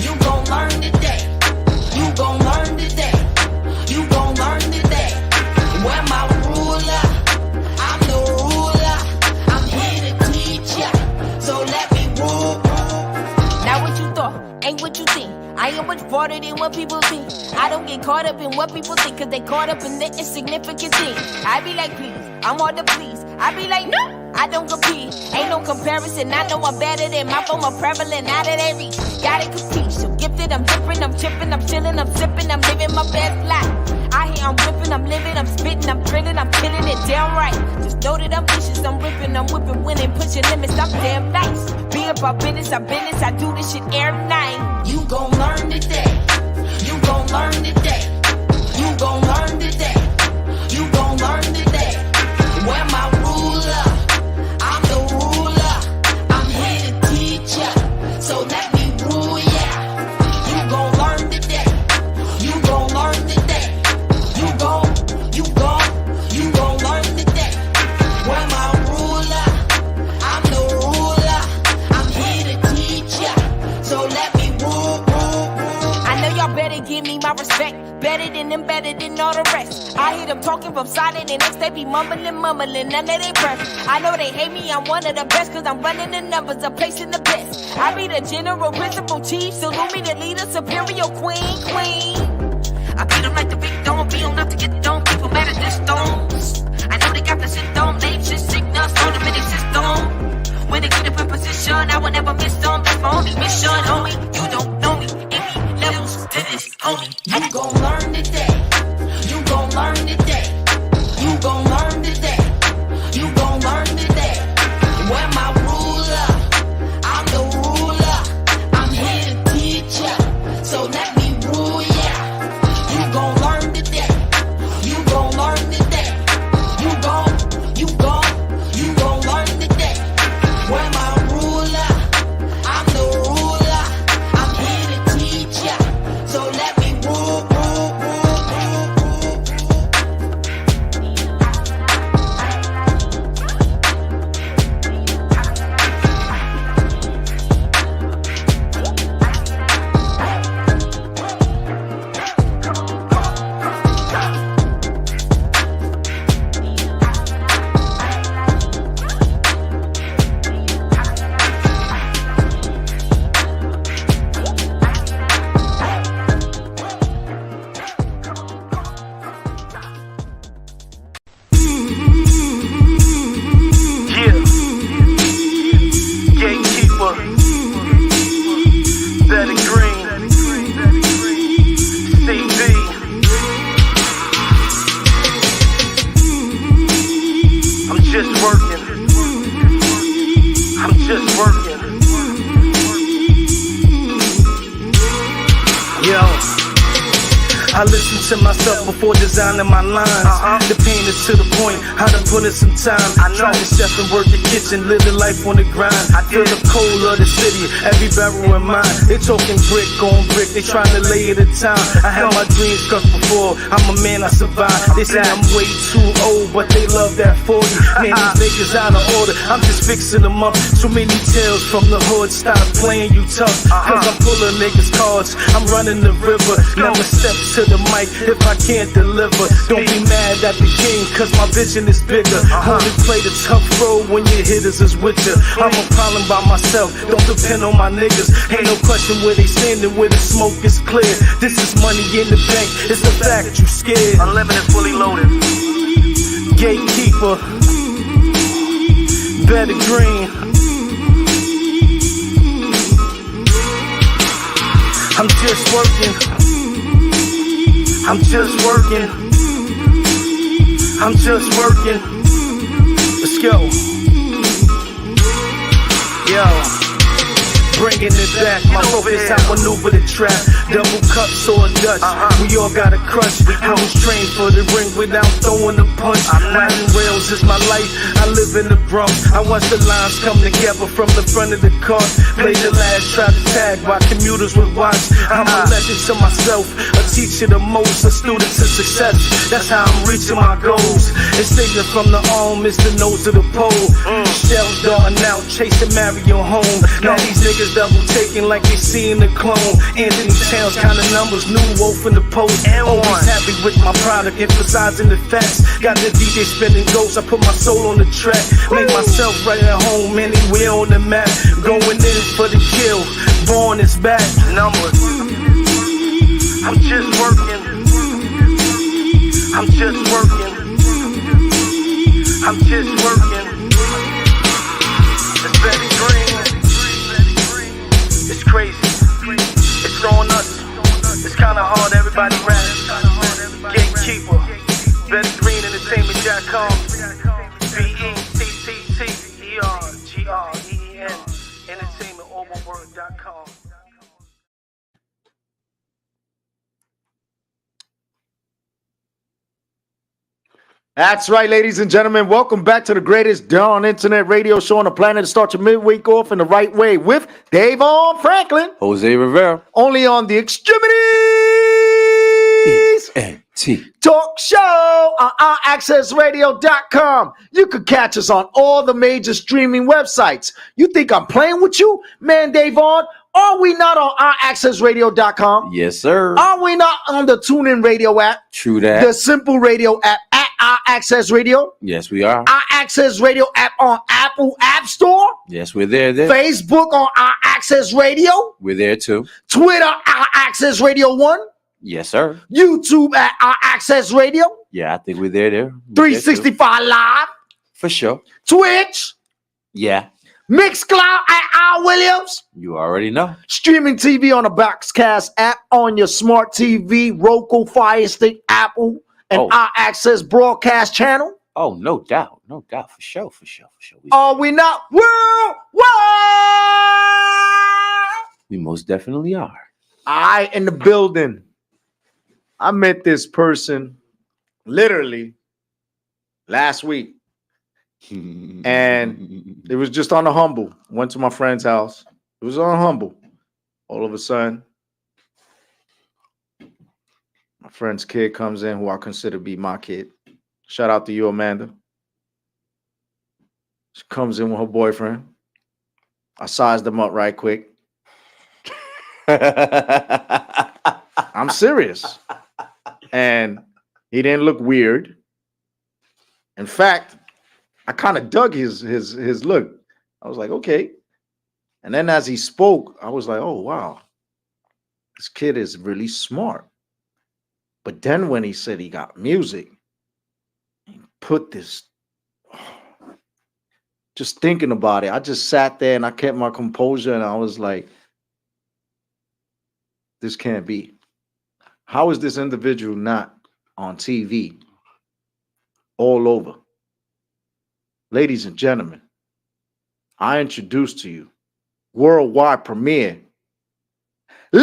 You gon' learn today. You gon' learn today. You gon' learn today. Where my ruler? I'm the ruler. I'm here to teach ya. So let me rule. Now what you thought ain't what you think. I am much farther than what people think. I don't get caught up in what people think, cause they caught up in the insignificant thing. I be like, please, I'm hard to please. I be like, no, I don't compete. Ain't no comparison. I know I'm better than my former prevalent. Now that they reach, gotta compete. So gifted, I'm dripping, I'm tripping, I'm chilling, I'm sipping, I'm living my best life. I hear I'm ripping, I'm living, I'm spitting, I'm drilling, I'm killing it downright. Just know that I'm vicious, I'm ripping, I'm whipping, winning, pushing limits, I'm damn nice. Be about business, I do this shit every night. You gon' learn today. You gon' learn today. You gon' learn today. You gon' learn today. Where my ruler, I'm the ruler. I'm here to teach ya, so let me rule ya. You gon' learn today. You gon' learn today. You gon' learn today. Where my ruler, I'm the ruler. I'm here to teach ya, so let me rule. I know y'all better give me my respect. Better than them, better than all the rest. I hear them talking from silent and next they be mumbling, none of they breath. I know they hate me, I'm one of the best, cause I'm running the numbers, I'm placing the best. I be the general, principal, chief, salute me the leader, superior, queen. I beat them like the big dome, beat them up to get dome, people mad at their stones. I know they got the symptom, names, shit, sickness, all them in their system. When they get up in position, I will never miss them, that's my only mission, homie. You don't know me, any levels to this, homie. You gon' learn today. You gon' learn today. You gon' learn today. You gon' learn today. Where my ruler, I'm the ruler. I'm here to teach ya, so let me rule ya. You gon' learn today. You gon' learn today. You gon' learn today. Where my ruler, I'm the ruler. I'm here to teach ya, so let me rule. I listen to myself before designing my lines. The pain is to the point, how to put in some time. Try to chef and work the kitchen, live the life on the grind. I feel the cold of the city, every barrel in mine. They talking brick on brick, they trying to lay it at time. I had my dreams cut before, I'm a man, I survived. They say I'm way too old, but they love that 40. Man, these niggas out of order, I'm just fixing them up. Too many tales from the hood, stop playing you tough. Cause I'm pulling niggas cards, I'm running the river. Never step to the mic if I can't deliver. Don't be mad at the king, cause my vision is bigger. Only play the tough road when your hitters is with you. I'm a problem by myself, don't depend on my niggas. Ain't no question where they standing, where the smoke is clear. This is money in the bank, it's the fact you scared. Unlimited, fully loaded. Gatekeeper, better green. I'm just working. I'm just working. I'm just working. Let's go. Yo. Bringing it back, my focus, I maneuver the trap. Double cups or a Dutch, we all got a crush. I was trained for the ring without throwing a punch. Riding rails is my life, I live in the Bronx. I watch the lines come together from the front of the car. Play the last, try to tag while commuters would watch. I'm a legend to myself, a teacher the most, a student to success. That's how I'm reaching my goals. It's taken from the arm, it's the nose of the pole. Shells darting out, chasing Mario home. Now these niggas double taking like they seeing the clone. Anthony Towns kind of numbers, new wolf in the post. Always happy with my product, emphasizing the facts. Got the DJ spinning ghosts, I put my soul on the track. Make myself right at home, anywhere on the map. Going in for the kill, born is back. Numbers. I'm just working. I'm just working. I'm just working. It's very green. It's crazy. It's on us. It's kinda hard, everybody raps. Gatekeeper, Better Green Entertainment.com. BETTTERGREEN Entertainment.com. That's right, ladies and gentlemen. Welcome back to the greatest darn internet radio show on the planet to start your midweek off in the right way with DAYVON Franklin. Jose Rivera. Only on the X-Tremitiez Talk Show on RAccessRadio.com. You could catch us on all the major streaming websites. You think I'm playing with you? Man, DAYVON, are we not on RAccessRadio.com? Yes, sir. Are we not on the TuneIn Radio app? True that. The Simple Radio app at Our Access Radio? Yes, we are. Our Access Radio app on Apple App Store? Yes, we're there. Facebook on Our Access Radio? We're there too. Twitter, Our Access Radio 1? Yes, sir. YouTube at Our Access Radio? Yeah, I think we're there. 365 Live? For sure. Twitch? Yeah. Mixcloud at Al Williams? You already know. Streaming TV on the Boxcast app on your smart TV, Roku, Fire Stick, Apple, and Our Access broadcast channel? Oh, no doubt. No doubt. For sure. Are we not worldwide? We most definitely are. I in the building. I met this person literally last week. And it was just on a humble. Went to my friend's house. It was on a humble. All of a sudden, my friend's kid comes in, who I consider to be my kid. Shout out to you, Amanda. She comes in with her boyfriend. I sized them up right quick. I'm serious. And he didn't look weird. In fact, I kind of dug his look. I was like, okay. And then as he spoke, I was like, oh, wow. This kid is really smart. But then when he said he got music, he put this, just thinking about it, I just sat there and I kept my composure and I was like, this can't be. How is this individual not on TV all over? Ladies and gentlemen, I introduce to you worldwide premiere. Lazy!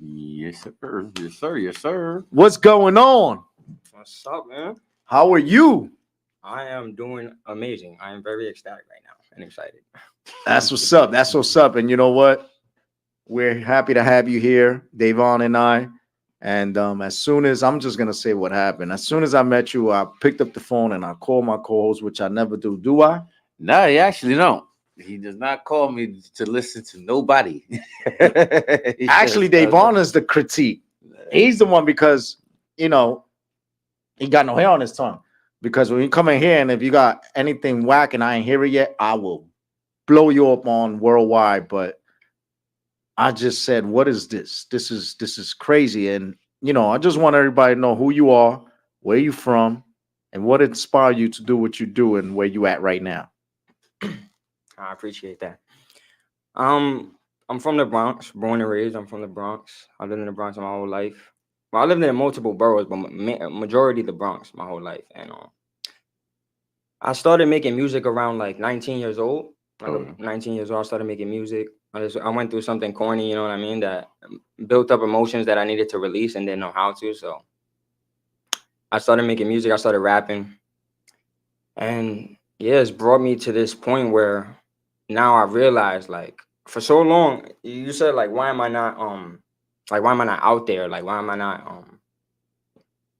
Yes, sir. Yes, sir. Yes, sir. What's going on? What's up, man? How are you? I am doing amazing. I am very ecstatic right now and excited. That's what's up. That's what's up. And you know what? We're happy to have you here, DAYVON and I. And as soon as, I'm just going to say what happened. As soon as I met you, I picked up the phone and I called my co-host, which I never do. Do I? No, he actually don't. He does not call me to listen to nobody. Actually, DAYVON is the critique. He's the one because, you know, he got no hair on his tongue. Because when you come in here and if you got anything whack and I ain't hear it yet, I will blow you up on worldwide. But I just said, what is this? This is crazy. And, you know, I just want everybody to know who you are, where you from, and what inspired you to do what you do and where you at right now. I appreciate that. I'm from the Bronx, born and raised. I'm from the Bronx. I lived in the Bronx my whole life. Well, I lived in multiple boroughs, but majority the Bronx my whole life. And I started making music around like 19 years old. 19 years old, I started making music. I went through something corny, you know what I mean, that built up emotions that I needed to release and didn't know how to. So I started making music. I started rapping. And yeah, it's brought me to this point where now I realize, like, for so long, you said, like, why am I not out there? Like, why am I not,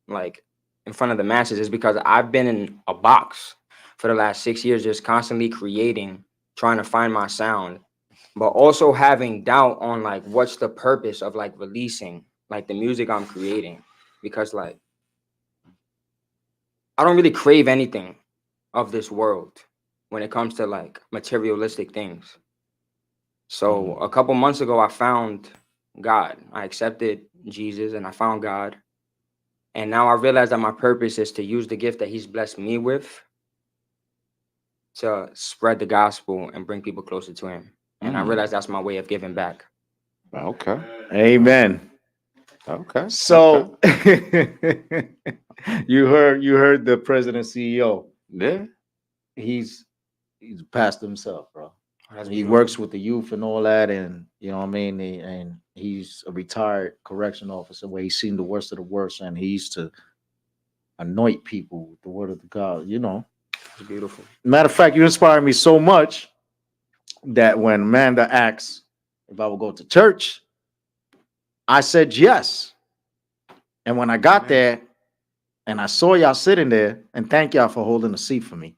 like, in front of the masses? Is because I've been in a box for the last 6 years, just constantly creating, trying to find my sound, but also having doubt on, like, what's the purpose of, like, releasing, like, the music I'm creating. Because, like, I don't really crave anything of this world when it comes to, like, materialistic things. So a couple months ago, I found God. I accepted Jesus and I found God. And now I realize that my purpose is to use the gift that he's blessed me with to spread the gospel and bring people closer to him. And I realize that's my way of giving back. Okay. Amen. Okay. So you heard the president CEO. Yeah. He's a pastor himself, bro. That's He beautiful. works with the youth and all that, and you know what I mean. And he's a retired correction officer where he's seen the worst of the worst, and he used to anoint people with the word of God. You know, It's beautiful. matter of fact, you inspire me so much that when Amanda asked if I would go to church, I said yes. And when I got there and I saw y'all sitting there, and thank y'all for holding the seat for me.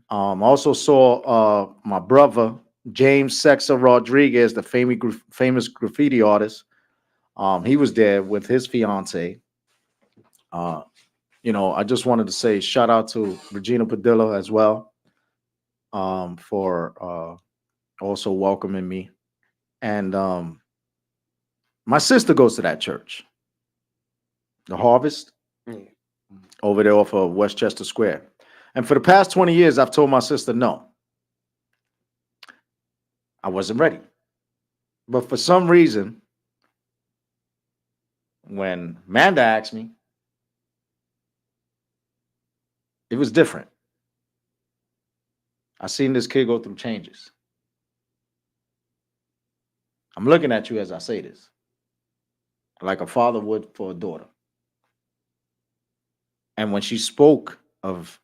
I also saw my brother James Sexa Rodriguez, the famous graffiti artist. He was there with his fiance. You know, I just wanted to say shout out to Regina Padilla as well, for also welcoming me. And my sister goes to that church, the Harvest, over there off of Westchester Square. And for the past 20 years, I've told my sister no. I wasn't ready. But for some reason, when Amanda asked me, it was different. I seen this kid go through changes. I'm looking at you as I say this, like a father would for a daughter. And when she spoke of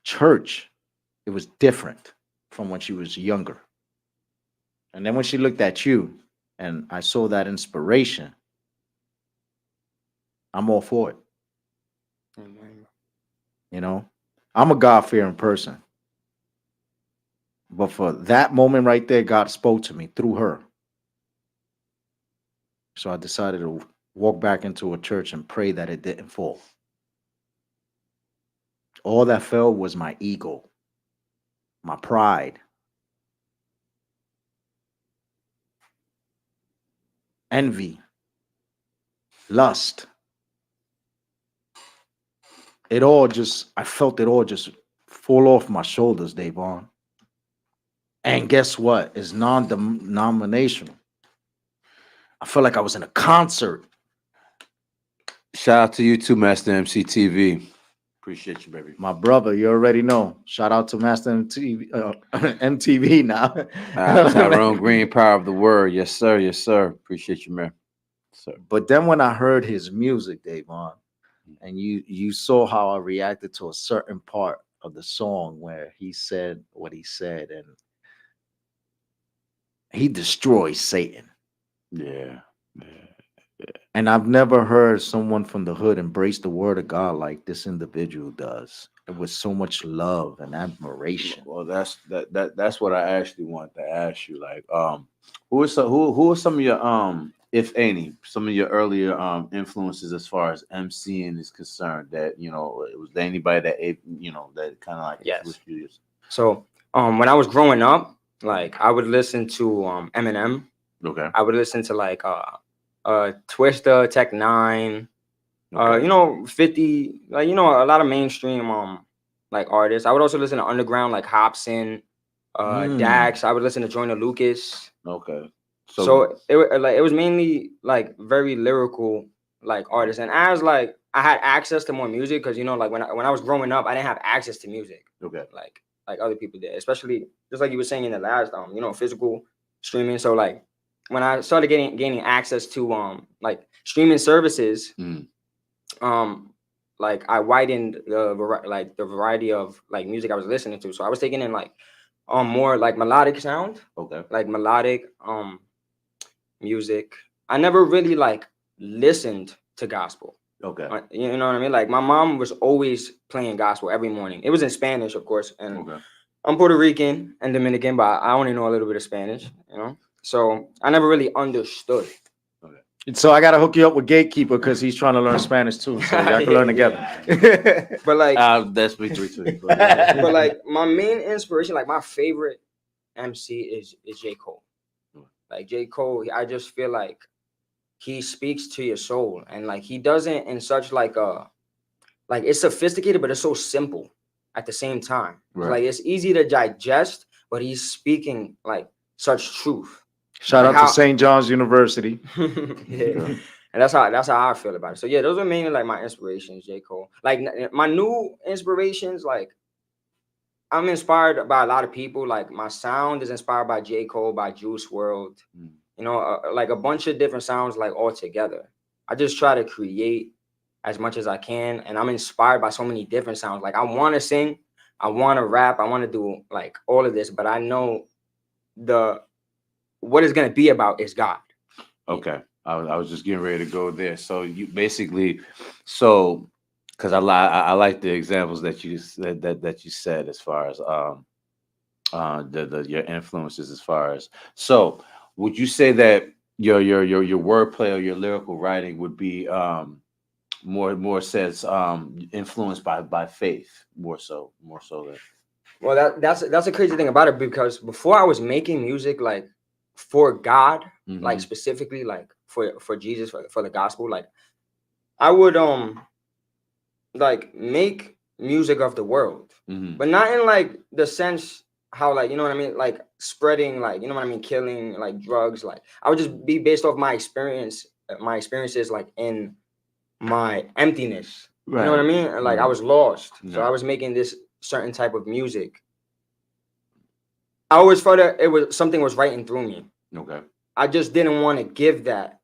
church, it was different from when she was younger. And then when she looked at you and I saw that inspiration, I'm all for it. You know, I'm a God-fearing person. But for that moment right there, God spoke to me through her. So I decided to walk back into a church and pray that it didn't fall. All that fell was my ego, my pride, envy, lust. I felt it all just fall off my shoulders, DAYVON. And guess what? It's non-denominational. I felt like I was in a concert. Shout out to you too, Master MC TV. Appreciate you, baby. My brother, you already know. Shout out to Master MTV now. Tyrone Green, power of the word. Yes, sir. Yes, sir. Appreciate you, man. Sir. But then when I heard his music, DAYVON, and you saw how I reacted to a certain part of the song where he said what he said, and he destroys Satan. Yeah. And I've never heard someone from the hood embrace the word of God like this individual does. It was so much love and admiration. Well, that's what I actually wanted to ask you. Like, who are some of your if any, some of your earlier influences as far as MCing is concerned? That was there anybody that that kind of like Yes. you? So when I was growing up, like I would listen to Eminem. Okay. I would listen to like Twista, Tech Nine, 50, like a lot of mainstream like artists. I would also listen to underground like Hobson, Dax. I would listen to Joyner Lucas. Okay. So it was mainly like very lyrical like artists. And as like I had access to more music, because like when I was growing up, I didn't have access to music. Okay. Like other people did, especially just like you were saying in the last physical streaming. So like when I started gaining access to like streaming services, like I widened the variety of like music I was listening to. So I was taking in like more like melodic sound. Okay. Like melodic music. I never really like listened to gospel. Okay. You know what I mean? Like my mom was always playing gospel every morning. It was in Spanish, of course. And I'm Puerto Rican and Dominican, but I only know a little bit of Spanish, So I never really understood. So I gotta hook you up with Gatekeeper because he's trying to learn Spanish too. So y'all can learn together. But like that's me too. But like my main inspiration, like my favorite MC is J. Cole. Like J. Cole, I just feel like he speaks to your soul, and like he doesn't in such like it's sophisticated, but it's so simple at the same time. Right. Like it's easy to digest, but he's speaking like such truth. Shout Like out how- to St. John's University. Yeah. And that's how I feel about it. So yeah, those are mainly like my inspirations, J. Cole. Like my new inspirations, like I'm inspired by a lot of people. Like my sound is inspired by J. Cole, by Juice WRLD, you know, like a bunch of different sounds like all together. I just try to create as much as I can, and I'm inspired by so many different sounds. Like I want to sing, I want to rap, I want to do like all of this, but I know what it's gonna be about is God. Okay. I was just getting ready to go there. So you basically, because I like the examples that you said as far as your influences as far as. So would you say that your wordplay or your lyrical writing would be more says influenced by faith more so than. Well, that's a crazy thing about it, because before I was making music like for God, like specifically like for Jesus, for the gospel, like I would like make music of the world, but not in like the sense how, like, you know what I mean, like spreading, like, you know what I mean, killing, like drugs. Like I would just be based off my experiences like in my emptiness. Right. You know what I mean? Like I was lost, so I was making this certain type of music. I always felt that something was writing through me. Okay. I just didn't want to give that.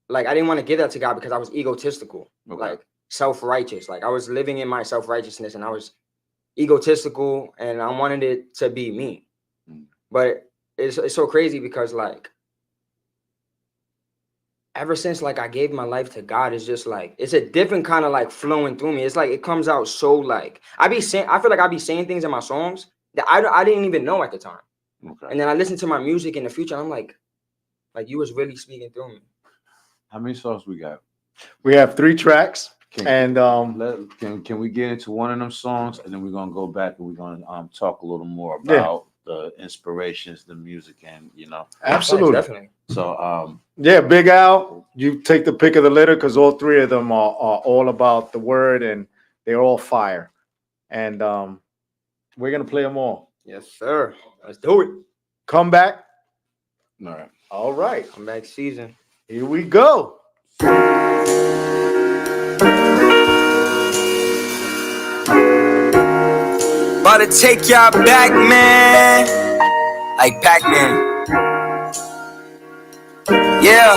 Like I didn't want to give that to God because I was egotistical, like self-righteous. Like I was living in my self-righteousness and I was egotistical and I wanted it to be me. But it's so crazy because like ever since like I gave my life to God, it's just like it's a different kind of like flowing through me. It's like it comes out so like I feel like I be saying things in my songs that I didn't even know at the time. Okay. And then I listen to my music in the future, and I'm like you was really speaking through me. How many songs we got? We have 3 tracks. Can we get into one of them songs, and then we're gonna go back and we're gonna talk a little more about the inspirations, the music, and you know. Absolutely. Definitely. So yeah, Big Al, you take the pick of the litter because all 3 of them are all about the word and they're all fire. And we're gonna play them all. Yes, sir. Let's do it. Come back. All right. All right. Come back season. Here we go. About to take y'all back, man. Like Pac-Man. Yeah.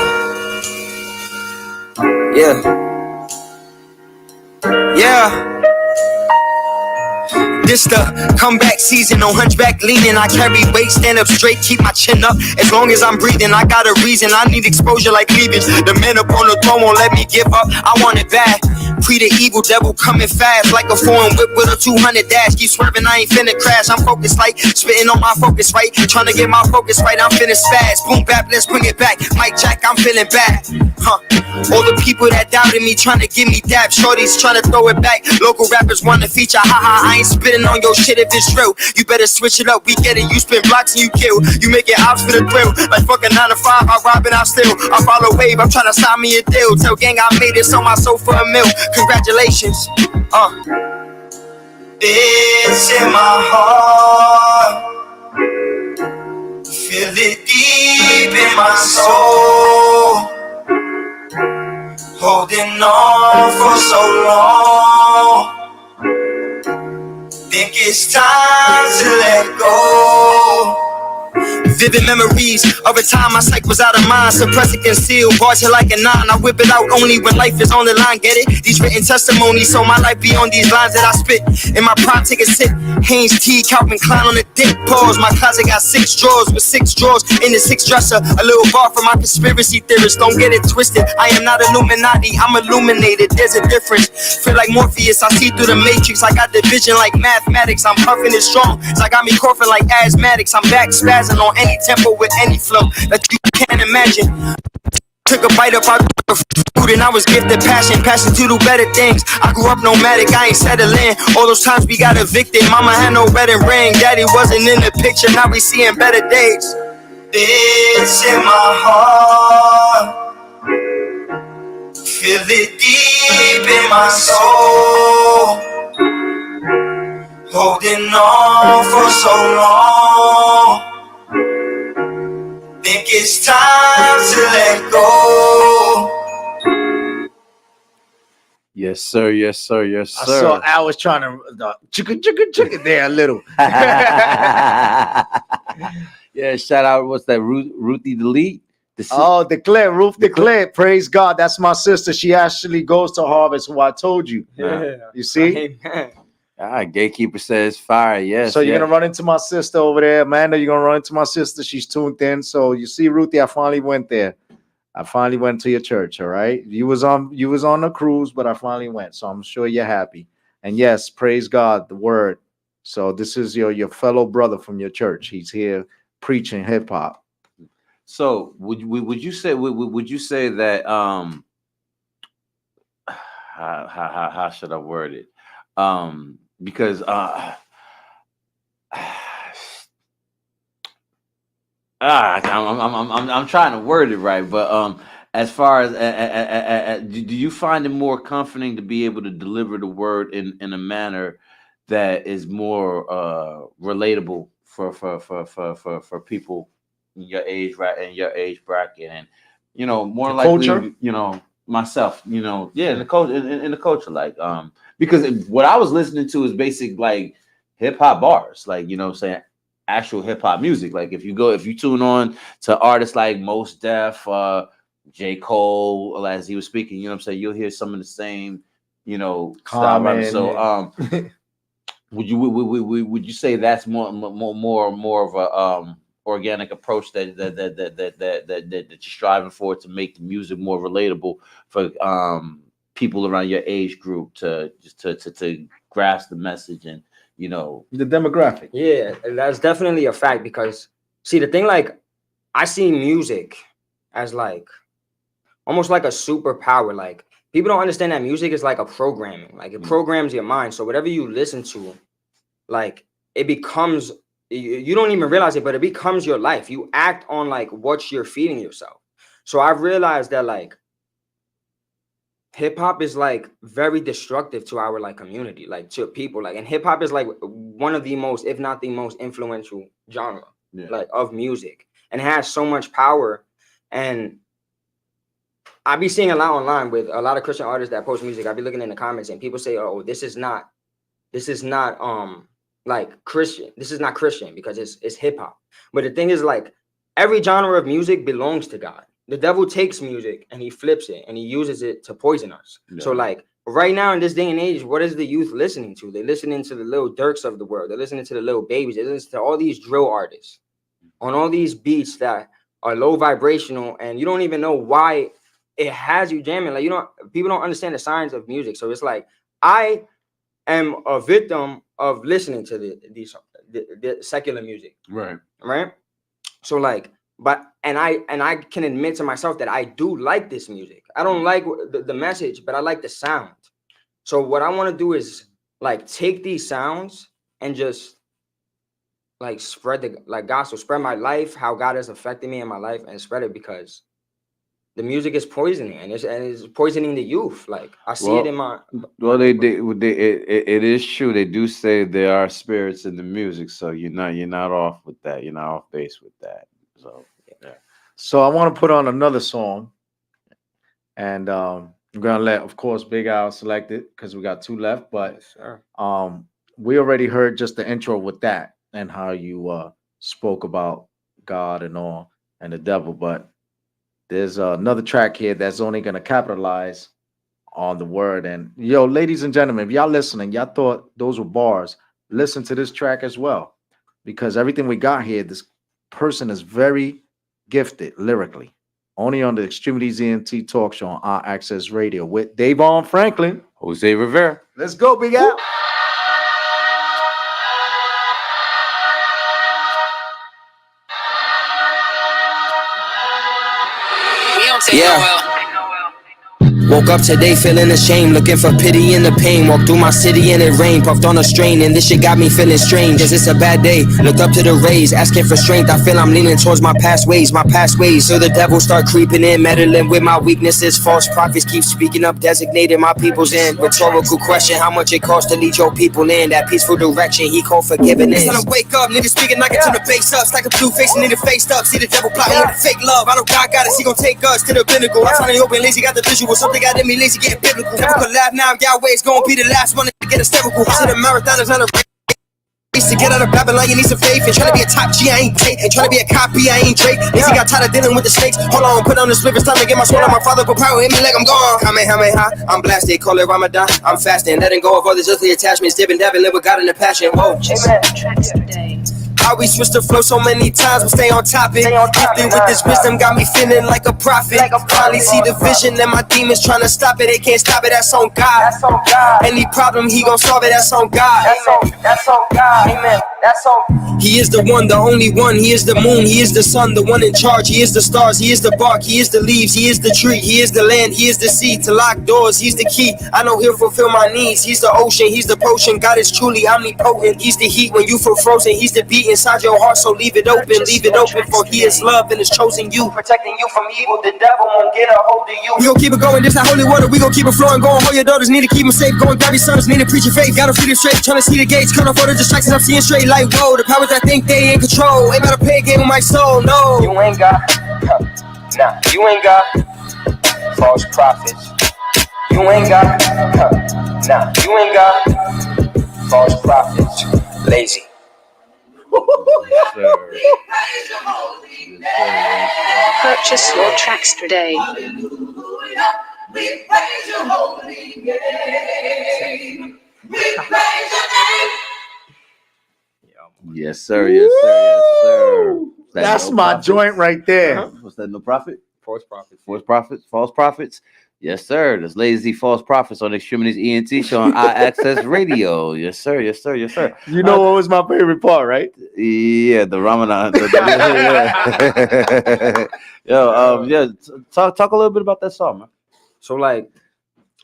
This the comeback season, no hunchback leaning. I carry weight, stand up straight, keep my chin up. As long as I'm breathing, I got a reason. I need exposure like cleavage. The man up on the throne won't let me give up. I want it bad. Pre the evil devil coming fast like a foreign whip with a 200 dash. Keep swerving, I ain't finna crash. I'm focused like spitting on my focus right. Trying to get my focus right, I'm finna spaz. Boom bap, let's bring it back. Mike Jack, I'm feeling bad. All the people that doubted me, trying to give me dab. Shorties trying to throw it back. Local rappers want to feature. Haha, I ain't spitting on your shit if it's real. You better switch it up. We get it. You spin blocks and you kill. You make it ops for the thrill. Like fucking 9 to 5, I rob and I steal. I follow wave, I'm trying to sign me a deal. Tell gang I made it, sold my soul for a meal. Congratulations. It's in my heart. Feel it deep in my soul. Holding on for so long. Think it's time to let go. Vivid memories of a time my psyche was out of mind. Suppress it, conceal, bars hit like a 9. I whip it out only when life is on the line, get it? These written testimonies, so my life be on these lines that I spit. In my prime, take a sip. Hanes T, Calvin Klein on the dick. Pause, my closet got 6 drawers with 6 drawers in the 6th dresser. A little bar for my conspiracy theorists, don't get it twisted. I am not Illuminati, I'm illuminated, there's a difference. Feel like Morpheus, I see through the matrix. I got the vision like mathematics, I'm puffing it strong. So I got me coughing like asthmatics. I'm back spazzing on any tempo with any flow that you can't imagine. Took a bite up out of food and I was gifted passion to do better things. I grew up nomadic, I ain't settling. All those times we got evicted, mama had no wedding ring, daddy wasn't in the picture, now we seeing better days. It's in my heart. Feel it deep in my soul, holding on for so long. Think it's time to let go. Yes, sir. Yes, sir. Yes, I sir. saw Al was trying to chicka there a little. Yeah, shout out. What's that? Ruthie Delete. Declare, Ruth Declare. Praise God. That's my sister. She actually goes to Harvest, who I told you. You see? Gatekeeper says fire. Yes. So you're gonna run into my sister over there, Amanda. You're gonna run into my sister. She's tuned in. So you see, Ruthie, I finally went there. I finally went to your church. All right. You was on a cruise, but I finally went. So I'm sure you're happy. And yes, praise God, the word. So this is your fellow brother from your church. He's here preaching hip hop. So would you say that how should I word it? Because I'm trying to word it right, but as far as do you find it more comforting to be able to deliver the word in a manner that is more relatable for people in your age, right, in your age bracket, and more The likely, culture? myself, in the culture, in the culture, like because what I was listening to is basic like hip hop bars, like what I'm saying, actual hip hop music. Like if you tune on to artists like Mos Def, J. Cole, as he was speaking, what I'm saying, you'll hear some of the same, style rapping. So would you say that's more of a organic approach that you're striving for, to make the music more relatable for people around your age group to grasp the message and the demographic? Yeah, that's definitely a fact, because see, the thing, like, I see music as like almost like a superpower. Like, people don't understand that music is like a programming, like it programs your mind. So whatever you listen to, like, it becomes, you don't even realize it, but it becomes your life. You act on like what you're feeding yourself. So I've realized that like hip hop is like very destructive to our like community, like to people, like, and hip hop is like one of the most, if not the most influential genre, like, of music, and it has so much power. And I be seeing a lot online with a lot of Christian artists that post music. I be looking in the comments and people say, "Oh, this is not like Christian. This is not Christian because it's hip hop." But the thing is, like, every genre of music belongs to God. The devil takes music and he flips it and he uses it to poison us. So like right now in this day and age, what is the youth listening to? They're listening to the little Dirks of the world. They're listening to the little babies. They're listening to all these drill artists on all these beats that are low vibrational, and you don't even know why it has you jamming. Like, people don't understand the science of music. So it's like, I am a victim of listening to the secular music. Right. So like, and I can admit to myself that I do like this music. I don't like the message, but I like the sound. So what I want to do is like take these sounds and just like spread the gospel, spread my life, how God has affected me in my life, and spread it, because the music is poisoning, and it's poisoning the youth. Like, I see it in my. Well, it is true. They do say there are spirits in the music, so you're not off with that. You're not off base with that. So yeah. So I want to put on another song, and I'm gonna let, of course, Big Al select it because we got two left. But we already heard just the intro with that and how you spoke about God and all and the devil. But there's another track here that's only gonna capitalize on the word. And yo, ladies and gentlemen, if y'all listening, y'all thought those were bars, listen to this track as well, because everything we got here, this person is very gifted lyrically. Only on the X-Tremitiez ENT talk show on our Access Radio with DAYVON Franklin, Jose Rivera. Let's go, Big Al. We don't take no well. Woke up today feeling ashamed, looking for pity in the pain. Walked through my city and it rained, puffed on a strain, and this shit got me feeling strange. Cause it's a bad day, looked up to the rays, asking for strength. I feel I'm leaning towards my past ways. So the devil start creeping in, meddling with my weaknesses. False prophets keep speaking up, designating my people's end. Rhetorical question, how much it costs to lead your people in that peaceful direction he called forgiveness. It's time to wake up, niggas speaking, I can turn the bass up. Stack a blue face and nigga faced up. See the devil plotting with the fake love. I know God got us, he gon' take us to the pinnacle. I'm trying to open lazy, got the visual. Something got in me lazy, getting biblical. Never could laugh now, Yahweh's gon' be the last one to get hysterical. I said a marathon is not a race. To get out of Babylon, you need some faith. And trying to be a top G, I ain't Tate. And trying to be a copy, I ain't Drake. Lazy got tired of dealing with the snakes. Hold on, put on the slip, it's time to get my sword on my father. But power hit me like I'm gone. Kamehameha, I'm blasted, call it Ramadan. I'm fasting, letting go of all these earthly attachments. Dipping, dabbing, live with God in the passion. Whoa, amen. How we switch the flow so many times, but stay on topic. Gifted with this wisdom, got me feeling like a prophet. Finally see the vision, and my demons trying to stop it. They can't stop it, that's on God. Any problem, he gon' solve it, that's on God. That's on God, amen. That's on. He is the one, the only one. He is the moon, he is the sun, the one in charge. He is the stars, he is the bark, he is the leaves, he is the tree, he is the land, he is the sea. To lock doors, he's the key. I know he'll fulfill my needs. He's the ocean, he's the potion. God is truly omnipotent. He's the heat when you feel frozen. He's the beat inside your heart, so leave it open, for he is love and is chosen you. Protecting you from evil, the devil won't get a hold of you. We gon' keep it going, this that holy water. We gon' keep it flowing, going. Hold your daughters, need to keep them safe. Go and grab your sons, need to preach your faith. Gotta feed them straight, trying to see the gates. Cut off all the distractions, I'm seeing straight. Like, whoa, the powers that think they in control. Ain't about to pay a game with my soul, no. You ain't got, nah, you ain't got false prophets. You ain't got, nah, you ain't got false prophets. Lazy. Purchase your tracks today. Yes, sir. Yes, sir. Yes, sir. That's my joint right there. What's that? No Prophet? False prophets. False prophets. False prophets. Yes, sir. There's Lazy False Prophets on X-Tremitiez ENT show on iAccess Radio. Yes, sir. Yes, sir. Yes, sir. You know what was my favorite part, right? Yeah, the Ramadan. Yeah. Talk a little bit about that song, man. So like,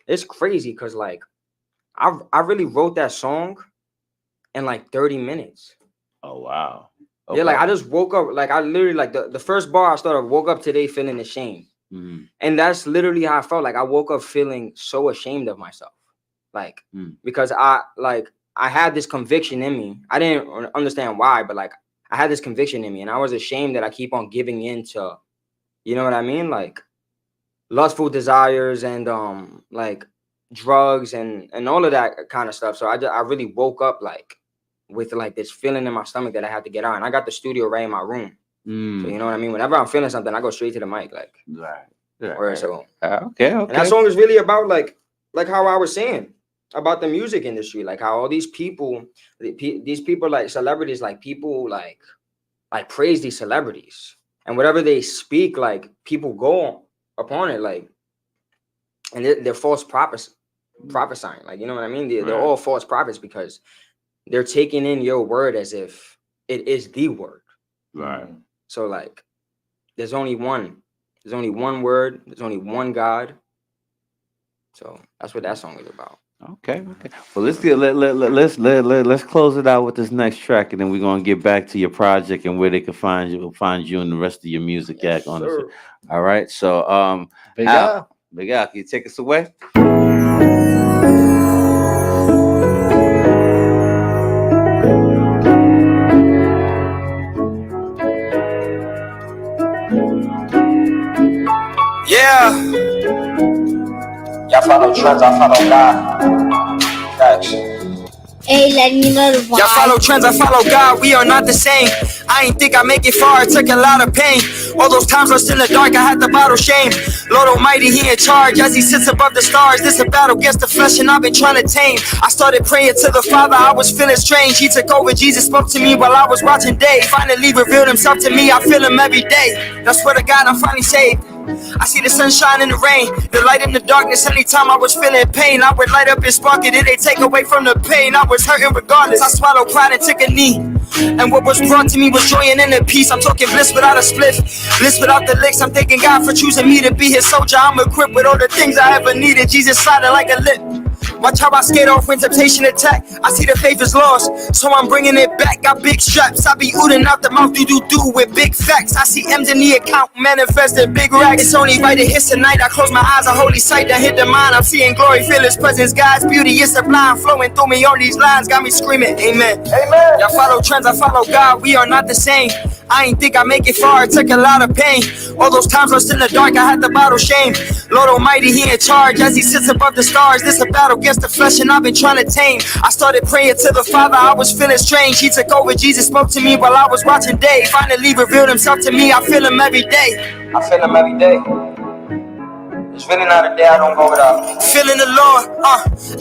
it's crazy because like, I really wrote that song in like 30 minutes. Oh wow. Okay. Yeah, like I just woke up. Like I literally like the first bar I started. Woke up today feeling ashamed. And that's literally how I felt. Like I woke up feeling so ashamed of myself, like because I had this conviction in me. I didn't understand why, but like I had this conviction in me, and I was ashamed that I keep on giving in to, you know what I mean, like lustful desires and like drugs and all of that kind of stuff. So I really woke up like with like this feeling in my stomach that I had to get out, and I got the studio right in my room. So you know what I mean? Whenever I'm feeling something, I go straight to the mic, like right. Or so. Okay. And that song is really about like how I was saying about the music industry, like how all these people like celebrities, like people like praise these celebrities, and whatever they speak, like people go upon it, like, and they're false prophesying, like, you know what I mean? They're all false prophets because they're taking in your word as if it is the word. Right. So like, there's only one word. There's only one God. So that's what that song is about. Okay. Well, let's close it out with this next track, and then we're gonna get back to your project and where they can find you and the rest of your music act on this. All right. So Big Al, can you take us away? Yeah. Y'all follow trends, I follow God. Facts. Hey, let me know the vibe. Y'all follow trends, I follow God. We are not the same. I ain't think I make it far. It took a lot of pain. All those times lost in the dark, I had to bottle shame. Lord Almighty, He in charge as He sits above the stars. This a battle against the flesh, and I've been trying to tame. I started praying to the Father. I was feeling strange. He took over. Jesus spoke to me while I was watching Dave. Finally revealed Himself to me. I feel Him every day. That's where the God I'm finally saved. I see the sunshine in the rain, the light in the darkness. Anytime I was feeling pain, I would light up and spark it. It ain't take away from the pain. I was hurting regardless. I swallowed pride and took a knee. And what was brought to me was joy and inner peace. I'm talking bliss without a spliff, bliss without the licks. I'm thanking God for choosing me to be his soldier. I'm equipped with all the things I ever needed. Jesus sliding like a lip. Watch how I skate off when temptation attack. I see the faith is lost, so I'm bringing it back. Got big straps, I be ooting out the mouth, do with big facts. I see M's in the account, manifesting big racks. It's only right it hits tonight. I close my eyes, a holy sight that hit the mind. I'm seeing glory, feel his presence. God's beauty is sublime, flowing through me on these lines. Got me screaming, amen. Amen. Y'all follow trends, I follow God. We are not the same. I ain't think I make it far, it took a lot of pain. All those times lost in the dark, I had to battle shame. Lord Almighty, he in charge as he sits above the stars. This a battle against the flesh and I've been trying to tame. I started praying to the Father, I was feeling strange. He took over, Jesus spoke to me while I was watching Dave. Finally revealed himself to me, I feel him every day. I feel him every day. It's really not a day I don't go without feeling the Lord.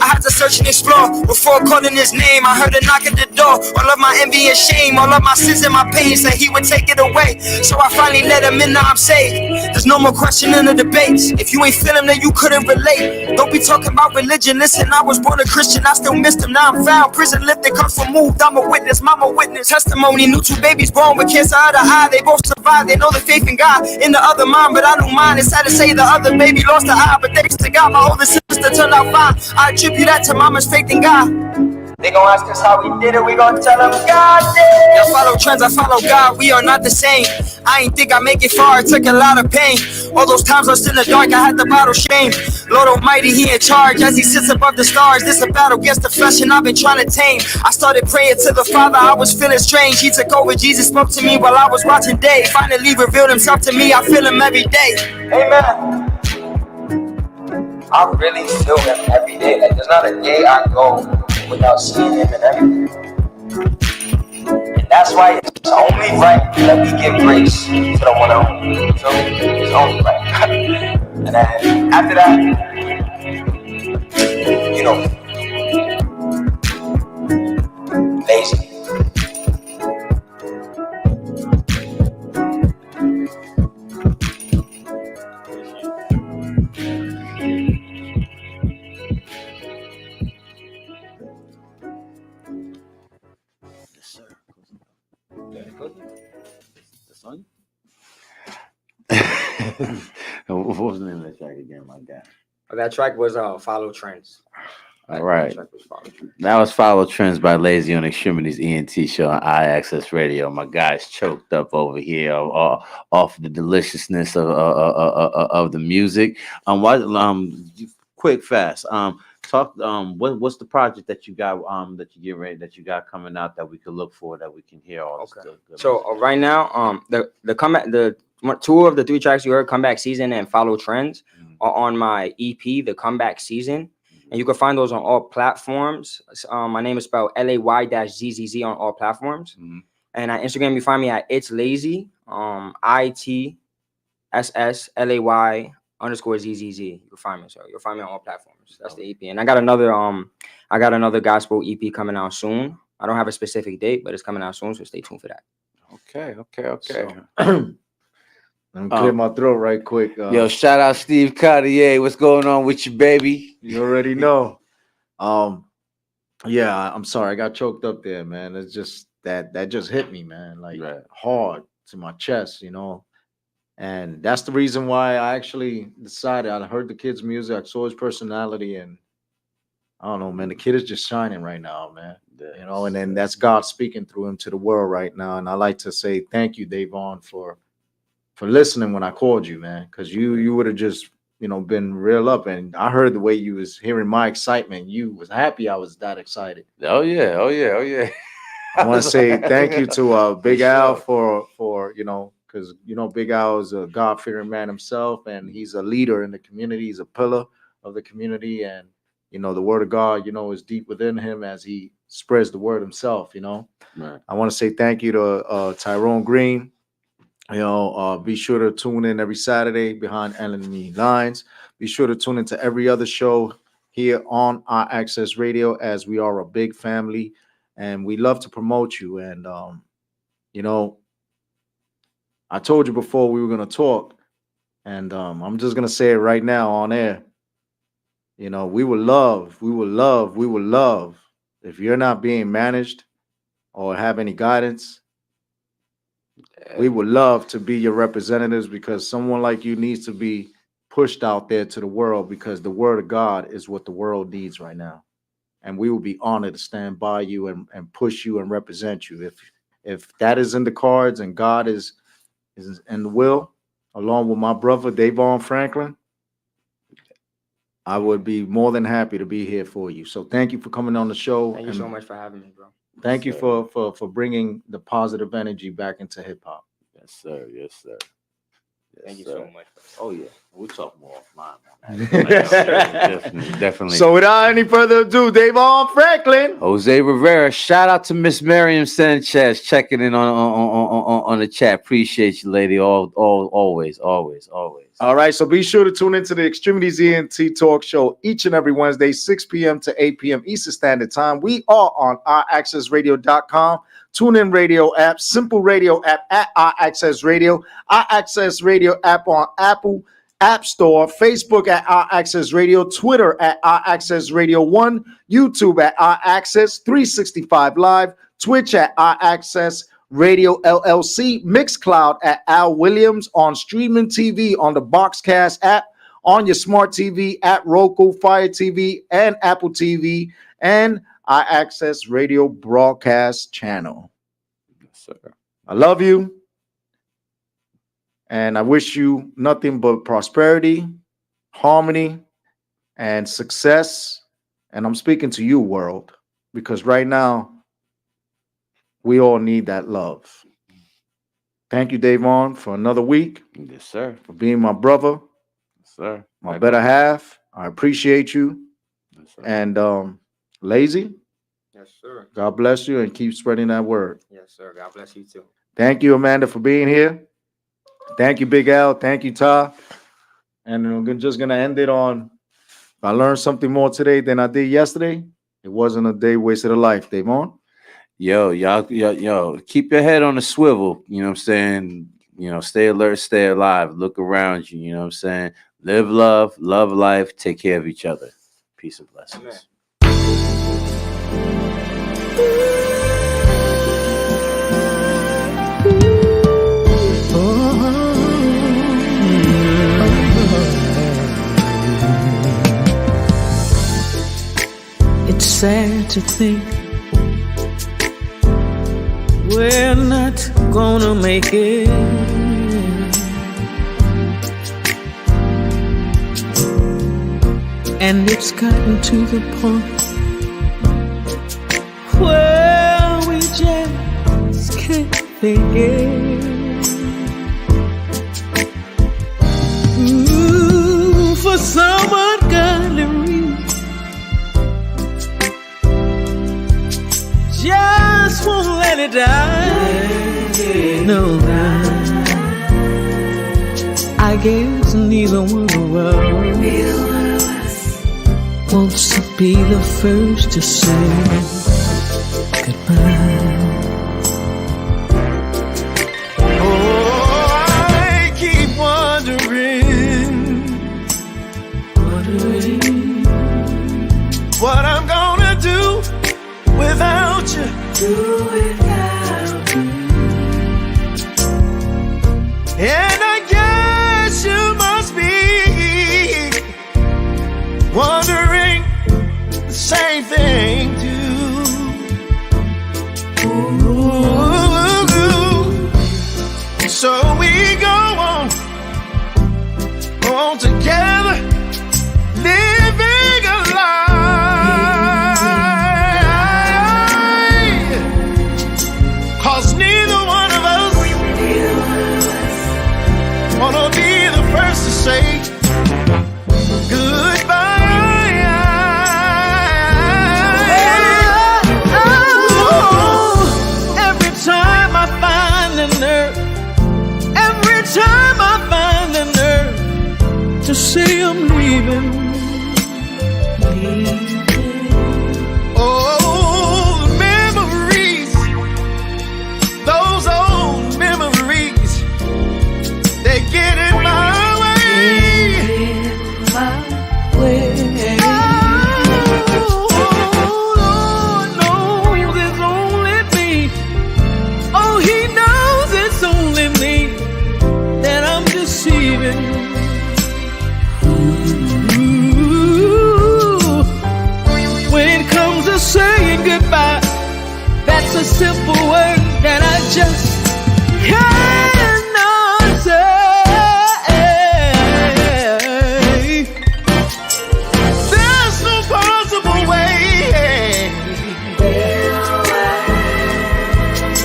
I had to search and explore before calling his name. I heard a knock at the door. All of my envy and shame, all of my sins and my pain, said he would take it away. So I finally let him in. Now I'm saved. There's no more questioning the debates. If you ain't feel him, then you couldn't relate. Don't be talking about religion. Listen, I was born a Christian. I still missed him. Now I'm found. Prison lifted, comes from moved. I'm a witness. Mama witness. Testimony. New 2 babies born with cancer of the eye. They both survived. They know the faith in God. In the other mind, but I don't mind. It's sad to say the other baby lost the eye, but thanks to God, my older sister turned out fine. I attribute that to mama's faith in God. They gon' ask us how we did it, we gon' tell them God did. Y'all follow trends, I follow God, we are not the same. I ain't think I make it far, it took a lot of pain. All those times lost in the dark, I had to battle shame. Lord Almighty, he in charge as he sits above the stars. This a battle against the flesh and I've been trying to tame. I started praying to the Father, I was feeling strange. He took over, Jesus spoke to me while I was watching Dave. Finally revealed himself to me, I feel him every day. Amen. I really feel him every day. Like there's not a day I go without seeing him and everything. And that's why it's only right that we give grace to the one and only. You feel me? It's only right. And then after that, you know, lazy. What was the name of that track again, my guy? That track was Follow Trends. All right. That was Follow Trends by Lazy on Extremities ENT show on iAccess Radio. My guy's choked up over here off the deliciousness of the music. Quick, fast. Talk. What's the project that you got? That you get ready, that you got coming out that we could look for, that we can hear all. Okay. Good So right now, the comeback, the 2 of the 3 tracks you heard, Comeback Season and Follow Trends, are on my EP, The Comeback Season. And you can find those on all platforms. My name is spelled LAY-ZZZ on all platforms. And on Instagram, you find me at It's Lazy, ITSSLAY_ZZZ. You can find me. So you'll find me on all platforms. That's the EP. And I got another gospel EP coming out soon. I don't have a specific date, but it's coming out soon. So stay tuned for that. Okay. So, let me clear my throat right quick. Yo, shout out Steve Cartier. What's going on with you, baby? You already know. Yeah, I'm sorry. I got choked up there, man. It's just that just hit me, man. Like hard to my chest, you know. And that's the reason why I actually decided. I heard the kid's music. I saw his personality, and I don't know, man. The kid is just shining right now, man. You know, and then that's God speaking through him to the world right now. And I like to say thank you, DAYVON, for listening when I called you, man, because you would have just, you know, been real up. And I heard the way you was hearing my excitement. You was happy I was that excited. Oh yeah. I want to say thank you to Big Al for you know, because you know Big Al is a God-fearing man himself, and he's a leader in the community. He's a pillar of the community, and you know the word of God, you know, is deep within him as he spreads the word himself. You know, right. I want to say thank you to Tyrone Green. You know, be sure to tune in every Saturday behind enemy lines. Be sure to tune into every other show here on our Access Radio, as we are a big family and we love to promote you. And, you know, I told you before we were going to talk, And I'm just gonna say it right now on air. You know, we would love if you're not being managed or have any guidance. We would love to be your representatives because someone like you needs to be pushed out there to the world because the word of God is what the world needs right now. And we will be honored to stand by you and push you and represent you. If that is in the cards and God is in the will, along with my brother DAYVON Franklin, I would be more than happy to be here for you. So thank you for coming on the show. Thank you so much for having me, bro. Thank you for bringing the positive energy back into hip hop. Yes, sir. Yes, sir. Thank you so much. Oh yeah, we'll talk more offline. Definitely. So without any further ado, DAYVON Franklin, Jose Rivera. Shout out to Miss Miriam Sanchez checking in on the chat. Appreciate you, lady. Always. All right, so be sure to tune into the Extremities ENT Talk Show each and every Wednesday, 6 p.m. to 8 p.m. Eastern Standard Time. We are on RAccessRadio.com, TuneIn Radio app, Simple Radio app at RAccess Radio, RAccess Radio app on Apple App Store, Facebook at RAccess Radio, Twitter at RAccess Radio 1, YouTube at RAccess 365 Live, Twitch at RAccess Radio LLC, Mixcloud at Al Williams, on streaming TV on the Boxcast app, on your smart TV at Roku, Fire TV, and Apple TV, and RAccess Radio broadcast channel. Yes, sir. I love you, and I wish you nothing but prosperity, harmony, and success. And I'm speaking to you, world, because right now, we all need that love. Thank you, DAYVON, for another week. Yes, sir. For being my brother. Yes, sir. My better half. I appreciate you. Yes, sir. And Lazy, Yes, sir. God bless you and keep spreading that word. Yes, sir. God bless you too. Thank you, Amanda, for being here. Thank you, Big Al. Thank you, Ta. And I'm just going to end it on, if I learned something more today than I did yesterday, it wasn't a day wasted a life, DAYVON. Yo, keep your head on the swivel. You know what I'm saying? You know, stay alert, stay alive, look around you. You know what I'm saying? Live love, love life, take care of each other. Peace and blessings. It's sad to think we're not gonna make it. And it's gotten to the point where we just can't fake it. Ooh, for some ungodly reason, just won't let it die. No, I guess neither one of us wants to be the first to say goodbye. Oh, I keep wondering what I'm gonna do without you. And I guess you must be wondering the same thing too. Ooh. So we go on together, living a life. goodbye. That's a simple word that I just cannot say. There's no possible way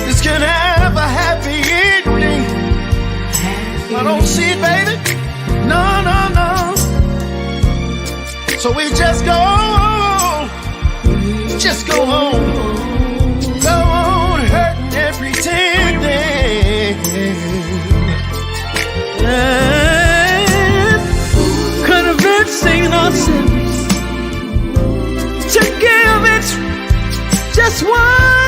this can have a happy ending. I don't see it, baby. No, no, no. So we just go on. Just go on. Go on hurting and pretending. And convincing ourselves to give it just one